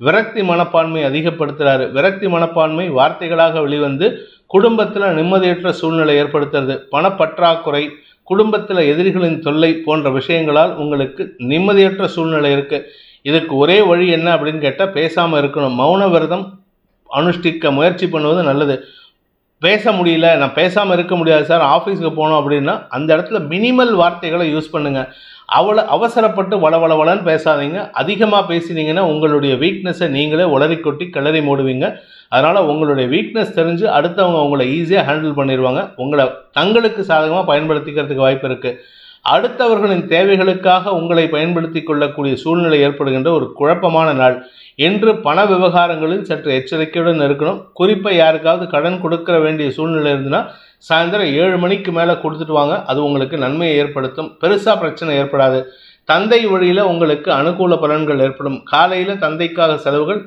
விரக்தி மனப்பான்மை அதிகப்படுத்துறாரு. விரக்தி மனப்பான்மை வார்த்தைகளாக வெளிவந்து குடும்பத்துல நிம்மதியற்ற சூழ்நிலை ஏற்படுத்துறது. பணப்பற்றாக்குறை, குடும்பத்தில் எதிரிகளின் தொல்லை போன்ற விஷயங்களால் உங்களுக்கு நிம்மதியற்ற சூழ்நிலை இருக்கு. இதுக்கு ஒரே வழி என்ன அப்படின்னு கேட்டால் பேசாமல் இருக்கணும். மௌன விரதம் அனுஷ்டிக்க முயற்சி பண்ணுவது நல்லது. பேச முடியல, நான் பேசாமல் இருக்க முடியாது சார், ஆஃபீஸுக்கு போனோம் அப்படின்னா அந்த இடத்துல மினிமல் வார்த்தைகளை யூஸ் பண்ணுங்க. அவசரப்பட்டு வளவளன்னு பேசாதீங்க. அதிகமாக பேசினீங்கன்னா உங்களுடைய வீக்னஸை நீங்களே உளறி கொட்டி கிளறி மூடுவீங்க. அதனால் உங்களுடைய வீக்னஸ் தெரிஞ்சு அடுத்தவங்க உங்களை ஈஸியாக ஹேண்டில் பண்ணிடுவாங்க. உங்களை தங்களுக்கு சாதகமாக பயன்படுத்திக்கிறதுக்கு வாய்ப்பு இருக்குது. அடுத்தவர்களின் தேவைகளுக்காக உங்களை பயன்படுத்தி கொள்ளக்கூடிய சூழ்நிலை ஏற்படுகின்ற ஒரு குழப்பமான நாள். என்று பண விவகாரங்களில் சற்று எச்சரிக்கையுடன் இருக்கணும். குறிப்பாக யாருக்காவது கடன் கொடுக்க வேண்டிய சூழ்நிலை இருந்துன்னா சாயந்தரம் 7 மணிக்கு மேலே கொடுத்துட்டு வாங்க. அது உங்களுக்கு நன்மையை ஏற்படுத்தும். பெருசாக பிரச்சனை ஏற்படாது. தந்தை வழியில் உங்களுக்கு அனுகூல பலன்கள் ஏற்படும். காலையில் தந்தைக்காக செலவுகள்,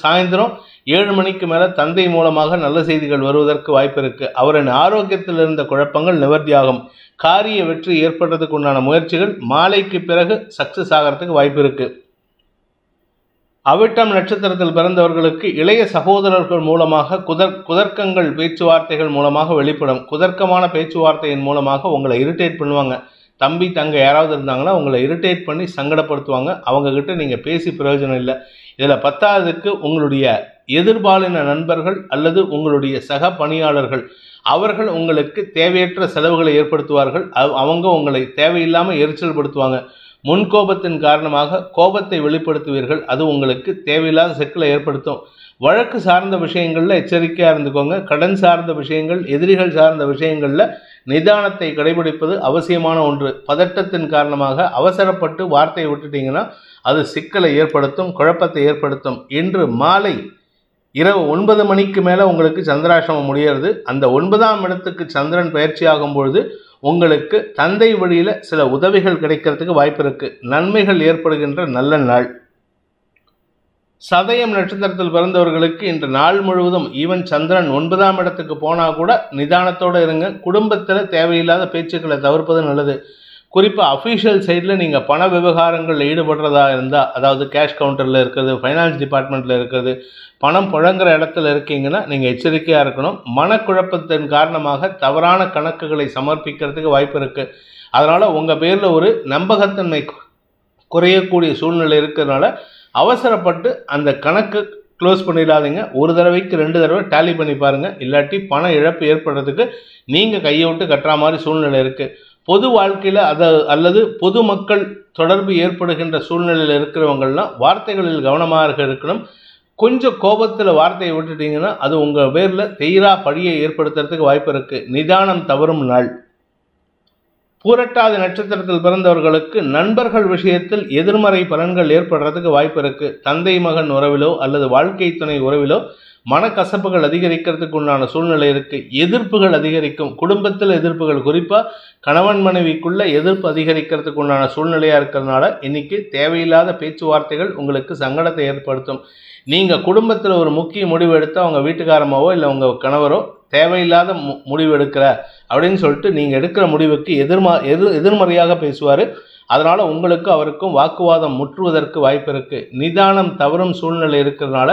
சாயந்தரம் 7 மணிக்கு மேலே தந்தை மூலமாக நல்ல செய்திகள் வருவதற்கு வாய்ப்பு இருக்குது. அவரின் ஆரோக்கியத்தில் இருந்த குழப்பங்கள் நிவர்த்தியாகும். காரிய வெற்றி ஏற்படுறதுக்கு உண்டான முயற்சிகள் மாலைக்கு பிறகு சக்சஸ் ஆகிறதுக்கு வாய்ப்பு இருக்குது. அவிட்டம் நட்சத்திரத்தில் பிறந்தவர்களுக்கு இளைய சகோதரர்கள் மூலமாக குதர்க்கங்கள் பேச்சுவார்த்தைகள் மூலமாக வெளிப்படும். குதர்க்கமான பேச்சுவார்த்தையின் மூலமாக உங்களை இரிட்டேட் பண்ணுவாங்க. தம்பி தங்க யாராவது இருந்தாங்கன்னா உங்களை இரிட்டேட் பண்ணி சங்கடப்படுத்துவாங்க. அவங்கக்கிட்ட நீங்கள் பேசி பிரயோஜனம் இல்லை. இதில் 10ஆவதுக்கு உங்களுடைய எதிர்பாலின நண்பர்கள் அல்லது உங்களுடைய சக பணியாளர்கள் அவர்கள் உங்களுக்கு தேவையற்ற செலவுகளை ஏற்படுத்துவார்கள். அவங்க உங்களை தேவையில்லாமல் எரிச்சல் படுத்துவாங்க. முன்கோபத்தின் காரணமாக கோபத்தை வெளிப்படுத்துவீர்கள். அது உங்களுக்கு தேவையில்லாத சிக்கலை ஏற்படுத்தும். வழக்கு சார்ந்த விஷயங்களில் எச்சரிக்கையாக இருந்துக்கோங்க. கடன் சார்ந்த விஷயங்கள், எதிரிகள் சார்ந்த விஷயங்களில் நிதானத்தை கடைபிடிப்பது அவசியமான ஒன்று. பதட்டத்தின் காரணமாக அவசரப்பட்டு வார்த்தையை விட்டுட்டீங்கன்னா அது சிக்கலை ஏற்படுத்தும், குழப்பத்தை ஏற்படுத்தும். இன்று மாலை இரவு 9 மணிக்கு மேலே உங்களுக்கு சந்திராஷ்டமம் முடிகிறது. அந்த 9ஆம் இடத்துக்கு சந்திரன் பயிற்சி ஆகும் பொழுது உங்களுக்கு தந்தை வழியில் சில உதவிகள் கிடைக்கிறதுக்கு வாய்ப்பு இருக்கு. நன்மைகள் ஏற்படுகின்ற நல்ல நாள். சதயம் நட்சத்திரத்தில் பிறந்தவர்களுக்கு இன்று நாள் முழுவதும் ஈவன் சந்திரன் 9ஆம் இடத்துக்கு போனால் கூட நிதானத்தோடு இருங்க. குடும்பத்தில் தேவையில்லாத பேச்சுக்களை தவிர்ப்பது நல்லது. குறிப்பாக அஃபீஷியல் சைடில் நீங்கள் பண விவகாரங்களில் ஈடுபடுறதா இருந்தால், அதாவது கேஷ் கவுண்டரில் இருக்கிறது, ஃபைனான்ஸ் டிபார்ட்மெண்ட்டில் இருக்கிறது, பணம் புழங்குற இடத்துல இருக்கீங்கன்னா நீங்கள் எச்சரிக்கையாக இருக்கணும். மனக்குழப்பத்தின் காரணமாக தவறான கணக்குகளை சமர்ப்பிக்கிறதுக்கு வாய்ப்பு இருக்குது. அதனால் உங்கள் பேரில் ஒரு நம்பகத்தன்மை குறையக்கூடிய சூழ்நிலை இருக்கிறதுனால அவசரப்பட்டு அந்த கணக்கு க்ளோஸ் பண்ணிடாதீங்க. ஒரு தடவைக்கு 2 தடவை டேலி பண்ணி பாருங்கள். இல்லாட்டி பண இழப்பு ஏற்படுறதுக்கு நீங்கள் கையை விட்டு கட்டுற மாதிரி சூழ்நிலை இருக்குது. பொது வாழ்க்கையில் அல்லது பொதுமக்கள் தொடர்பு ஏற்படுகின்ற சூழ்நிலையில் இருக்கிறவங்கள்லாம் வார்த்தைகளில் கவனமாக இருக்கணும். கொஞ்சம் கோபத்தில் வார்த்தையை விட்டுட்டீங்கன்னா அது உங்கள் பேரில் தெய்ரா பழியை ஏற்படுத்துறதுக்கு வாய்ப்பு இருக்குது. நிதானம் தவறும் நாள். பூரட்டாதி நட்சத்திரத்தில் பிறந்தவர்களுக்கு நண்பர்கள் விஷயத்தில் எதிர்மறை பலன்கள் ஏற்படுறதுக்கு வாய்ப்பு இருக்குது. தந்தை மகன் உறவிலோ அல்லது வாழ்க்கை துணை உறவிலோ மனக்கசப்புகள் அதிகரிக்கிறதுக்கு உண்டான சூழ்நிலை இருக்குது. எதிர்ப்புகள் அதிகரிக்கும். குடும்பத்தில் எதிர்ப்புகள், குறிப்பாக கணவன் மனைவிக்குள்ள எதிர்ப்பு அதிகரிக்கிறதுக்கு உண்டான சூழ்நிலையாக இருக்கிறதுனால இன்னைக்கு தேவையில்லாத பேச்சுவார்த்தைகள் உங்களுக்கு சங்கடத்தை ஏற்படுத்தும். நீங்கள் குடும்பத்தில் ஒரு முக்கிய முடிவு எடுத்தால் உங்கள் வீட்டுக்காரமாவோ இல்லை உங்கள் கணவரோ தேவையில்லாத முடிவு எடுக்கிற அப்படின்னு சொல்லிட்டு நீங்கள் எடுக்கிற முடிவுக்கு எதிர்மறையாக பேசுவார். அதனால் உங்களுக்கு அவருக்கும் வாக்குவாதம் முற்றுவதற்கு வாய்ப்பு இருக்குது. நிதானம் தவறும் சூழ்நிலை இருக்கிறதுனால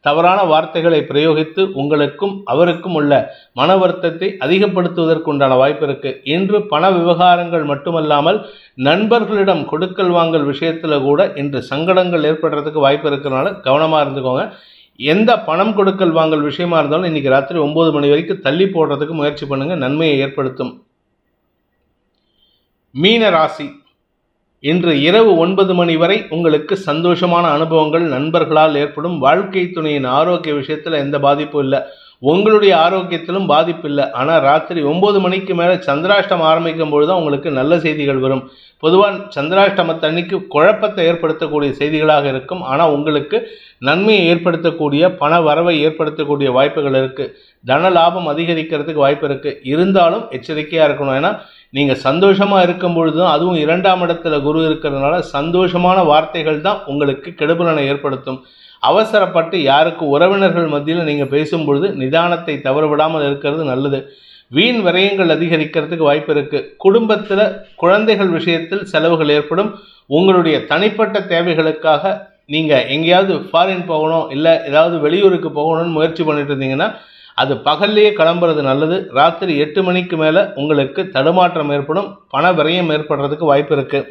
தவறான வார்த்தைகளை பிரயோகித்து உங்களுக்கும் அவருக்கும் உள்ள மன வருத்தத்தை அதிகப்படுத்துவதற்கு உண்டான வாய்ப்பு இருக்குது. இன்று பண விவகாரங்கள் மட்டுமல்லாமல் நண்பர்களிடம் கொடுக்கல் வாங்கல் விஷயத்தில் கூட இன்று சங்கடங்கள் ஏற்படுறதுக்கு வாய்ப்பு இருக்கிறதுனால கவனமாக இருந்துக்கோங்க. எந்த பணம் கொடுக்கல் வாங்கல் விஷயமா இருந்தாலும் இன்றைக்கி ராத்திரி 9 மணி வரைக்கும் தள்ளி போடுறதுக்கு முயற்சி பண்ணுங்கள். நன்மையை ஏற்படுத்தும். மீன ராசி, இன்று இரவு 9 மணி வரை உங்களுக்கு சந்தோஷமான அனுபவங்கள் நண்பர்களால் ஏற்படும். வாழ்க்கை துணையின் ஆரோக்கிய விஷயத்தில் எந்த பாதிப்பும் இல்லை, உங்களுடைய ஆரோக்கியத்திலும் பாதிப்பு இல்லை. ஆனால் ராத்திரி 9 மணிக்கு மேலே சந்திராஷ்டமம் ஆரம்பிக்கும் பொழுது தான் உங்களுக்கு நல்ல செய்திகள் வரும். பொதுவாக சந்திராஷ்டமத்தன்னைக்கு குழப்பத்தை ஏற்படுத்தக்கூடிய செய்திகளாக இருக்கும். ஆனால் உங்களுக்கு நன்மையை ஏற்படுத்தக்கூடிய பண வரவை ஏற்படுத்தக்கூடிய வாய்ப்புகள் இருக்குது. தன லாபம் அதிகரிக்கிறதுக்கு வாய்ப்பு இருக்குது. இருந்தாலும் எச்சரிக்கையாக இருக்கணும். ஏன்னா நீங்கள் சந்தோஷமாக இருக்கும் பொழுது தான், அதுவும் 2ஆம் இடத்துல குரு இருக்கிறதுனால சந்தோஷமான வார்த்தைகள் தான் உங்களுக்கு கெடுபலனை ஏற்படுத்தும். அவசரப்பட்டு யாருக்கு உறவினர்கள் மத்தியில் நீங்கள் பேசும்பொழுது நிதானத்தை தவறவிடாமல் இருக்கிறது நல்லது. வீண் விரயங்கள் அதிகரிக்கிறதுக்கு வாய்ப்பு இருக்குது. குடும்பத்தில் குழந்தைகள் விஷயத்தில் செலவுகள் ஏற்படும். உங்களுடைய தனிப்பட்ட தேவைகளுக்காக நீங்கள் எங்கேயாவது ஃபாரின் போகணும், இல்லை ஏதாவது வெளியூருக்கு போகணும்னு முயற்சி பண்ணிட்டு இருந்தீங்கன்னா அது பகல்லையே கிளம்புறது நல்லது. ராத்திரி 8 மணிக்கு மேலே உங்களுக்கு தடுமாற்றம் ஏற்படும், பண விரயம் ஏற்படுறதுக்கு வாய்ப்பு இருக்குது.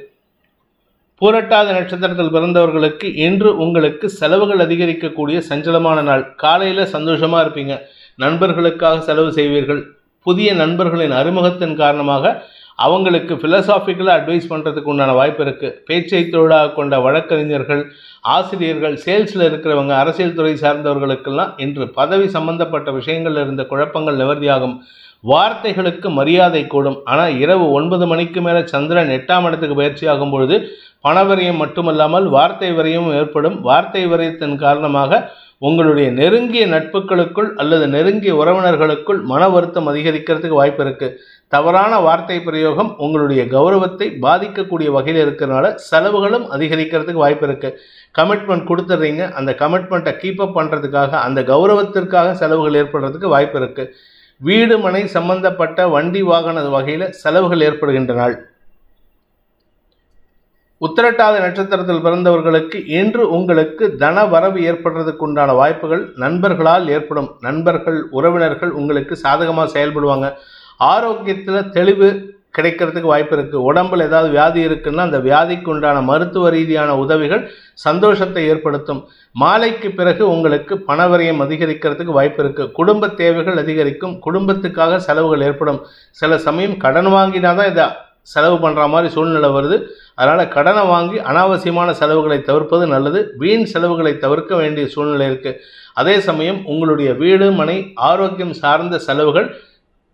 பூரட்டாதி நட்சத்திரத்தில் பிறந்தவர்களுக்கு இன்று உங்களுக்கு செலவுகள் அதிகரிக்கக்கூடிய சஞ்சலமான நாள். காலையில் சந்தோஷமாக இருப்பீங்க, நண்பர்களுக்காக செலவு செய்வீர்கள். புதிய நண்பர்களின் அறிமுகத்தின் காரணமாக அவங்களுக்கு ஃபிலசாபிக்கலாக அட்வைஸ் பண்ணுறதுக்கு உண்டான வாய்ப்பு இருக்குது. பேச்சை தொழிலாக கொண்ட வழக்கறிஞர்கள், ஆசிரியர்கள், சேல்ஸில் இருக்கிறவங்க, அரசியல் துறை சார்ந்தவர்களுக்கெல்லாம் இன்று பதவி சம்பந்தப்பட்ட விஷயங்களில் இருந்த குழப்பங்கள் நிவர்த்தியாகும். வார்த்தைகளுக்கு மரியாதை கூடும். ஆனால் இரவு 9 மணிக்கு மேலே சந்திரன் 8ஆம் இடத்துக்கு பயிற்சி ஆகும் பொழுது பணவரியம் மட்டுமல்லாமல் வார்த்தை வரியும் ஏற்படும். வார்த்தை வரியத்தின் காரணமாக உங்களுடைய நெருங்கிய நட்புகளுக்குள் அல்லது நெருங்கிய உறவினர்களுக்குள் மன வருத்தம் அதிகரிக்கிறதுக்கு வாய்ப்பு இருக்குது. தவறான வார்த்தை பிரயோகம் உங்களுடைய கௌரவத்தை பாதிக்கக்கூடிய வகையில் இருக்கிறதுனால செலவுகளும் அதிகரிக்கிறதுக்கு வாய்ப்பு இருக்குது. கமிட்மெண்ட் கொடுத்துட்றீங்க, அந்த கமிட்மெண்ட்டை கீப்பப் பண்ணுறதுக்காக, அந்த கௌரவத்திற்காக செலவுகள் ஏற்படுறதுக்கு வாய்ப்பு இருக்குது. வீடு மனை சம்பந்தப்பட்ட வண்டி வாகன வகையில் செலவுகள் ஏற்படுகின்ற நாள். உத்திரட்டாதி நட்சத்திரத்தில் பிறந்தவர்களுக்கு இன்று உங்களுக்கு தன வரவு ஏற்படுறதுக்கு உண்டான வாய்ப்புகள் நண்பர்களால் ஏற்படும். நண்பர்கள், உறவினர்கள் உங்களுக்கு சாதகமாக செயல்படுவாங்க. ஆரோக்கியத்தில் தெளிவு கிடைக்கிறதுக்கு வாய்ப்பு இருக்குது. உடம்பில் ஏதாவது வியாதி இருக்குன்னா அந்த வியாதிக்கு உண்டான மருத்துவ ரீதியான உதவிகள் சந்தோஷத்தை ஏற்படுத்தும். மாலைக்கு பிறகு உங்களுக்கு பணவரியம் அதிகரிக்கிறதுக்கு வாய்ப்பு இருக்குது. குடும்ப தேவைகள் அதிகரிக்கும். குடும்பத்துக்காக செலவுகள் ஏற்படும். சில சமயம் கடன் வாங்கினா தான் இதை செலவு பண்ணுற மாதிரி சூழ்நிலை வருது. அதனால் கடனை வாங்கி அனாவசியமான செலவுகளை தவிர்ப்பது நல்லது. வீண் செலவுகளை தவிர்க்க வேண்டிய சூழ்நிலை இருக்குது. அதே சமயம் உங்களுடைய வீடு மனை ஆரோக்கியம் சார்ந்த செலவுகள்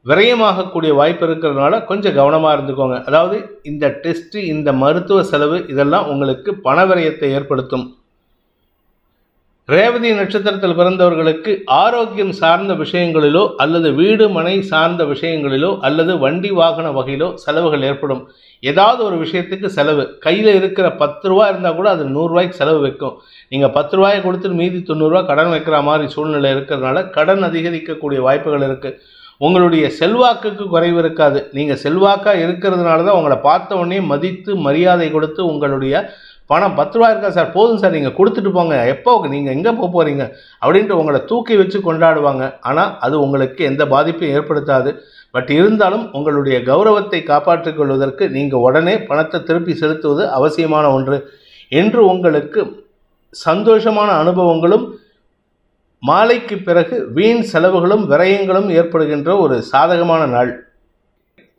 விரயமாகக்கூடிய வாய்ப்பு இருக்கிறதுனால கொஞ்சம் கவனமாக இருந்துக்கோங்க. அதாவது இந்த டெஸ்ட்டு, இந்த மருத்துவ செலவு இதெல்லாம் உங்களுக்கு பண விரயத்தை ஏற்படுத்தும். ரேவதி நட்சத்திரத்தில் பிறந்தவர்களுக்கு ஆரோக்கியம் சார்ந்த விஷயங்களிலோ அல்லது வீடு மனை சார்ந்த விஷயங்களிலோ அல்லது வண்டி வாகன வகையிலோ செலவுகள் ஏற்படும். ஏதாவது ஒரு விஷயத்துக்கு செலவு. கையில் இருக்கிற 10 ரூபா இருந்தால் கூட அது 100 ரூபாய்க்கு செலவு வைக்கும். நீங்கள் 10 ரூபாயை கொடுத்துட்டு மீதி 90 ரூபா கடன் வைக்கிற மாதிரி சூழ்நிலை இருக்கிறதுனால கடன் அதிகரிக்கக்கூடிய வாய்ப்புகள் இருக்குது. உங்களுடைய செல்வாக்குக்கு குறைவு இருக்காது. நீங்கள் செல்வாக்காக இருக்கிறதுனால தான் உங்களை பார்த்த உடனே மதித்து மரியாதை கொடுத்து உங்களுடைய பணம் 10 ரூபா இருக்கா சார், போதும் சார், நீங்கள் கொடுத்துட்டு போங்க, எப்போ நீங்கள் எங்கே போக போகிறீங்க அப்படின்ட்டு உங்களை தூக்கி வச்சு கொண்டாடுவாங்க. ஆனால் அது உங்களுக்கு எந்த பாதிப்பையும் ஏற்படுத்தாது. பட் இருந்தாலும் உங்களுடைய கௌரவத்தை காப்பாற்றிக் கொள்வதற்கு நீங்கள் உடனே பணத்தை திருப்பி செலுத்துவது அவசியமான ஒன்று. என்று உங்களுக்கு சந்தோஷமான அனுபவங்களும் மாலைக்கு பிறகு வீண் செலவுகளும் விரயங்களும் ஏற்படுகின்ற ஒரு சாதகமான நாள்.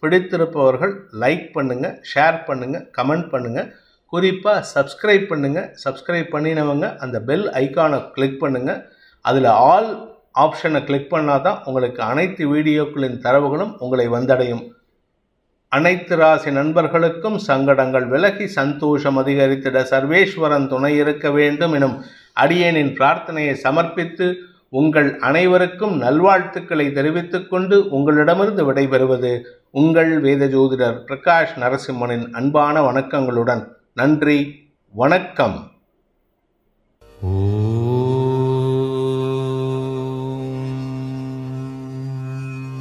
பிடித்திருப்பவர்கள் லைக் பண்ணுங்கள், ஷேர் பண்ணுங்கள், கமெண்ட் பண்ணுங்கள். குறிப்பாக சப்ஸ்கிரைப் பண்ணுங்கள். சப்ஸ்கிரைப் பண்ணினவங்க அந்த பெல் ஐக்கானை கிளிக் பண்ணுங்கள். அதில் ஆல் ஆப்ஷனை கிளிக் பண்ணால் தான் உங்களுக்கு அனைத்து வீடியோக்களின் தரவுகளும் உங்களை வந்தடையும். அனைத்து ராசி நண்பர்களுக்கும் சங்கடங்கள் விலகி சந்தோஷம் அதிகரித்திட சர்வேஸ்வரன் துணை இருக்க வேண்டும் எனும் அடியேனின் பிரார்த்தனையை சமர்ப்பித்து உங்கள் அனைவருக்கும் நல்வாழ்த்துக்களை தெரிவித்துக் கொண்டு உங்களிடமிருந்து விடைபெறுவது உங்கள் வேத ஜோதிடர் பிரகாஷ் நரசிம்மனின் அன்பான வணக்கங்களுடன். நன்றி, வணக்கம்.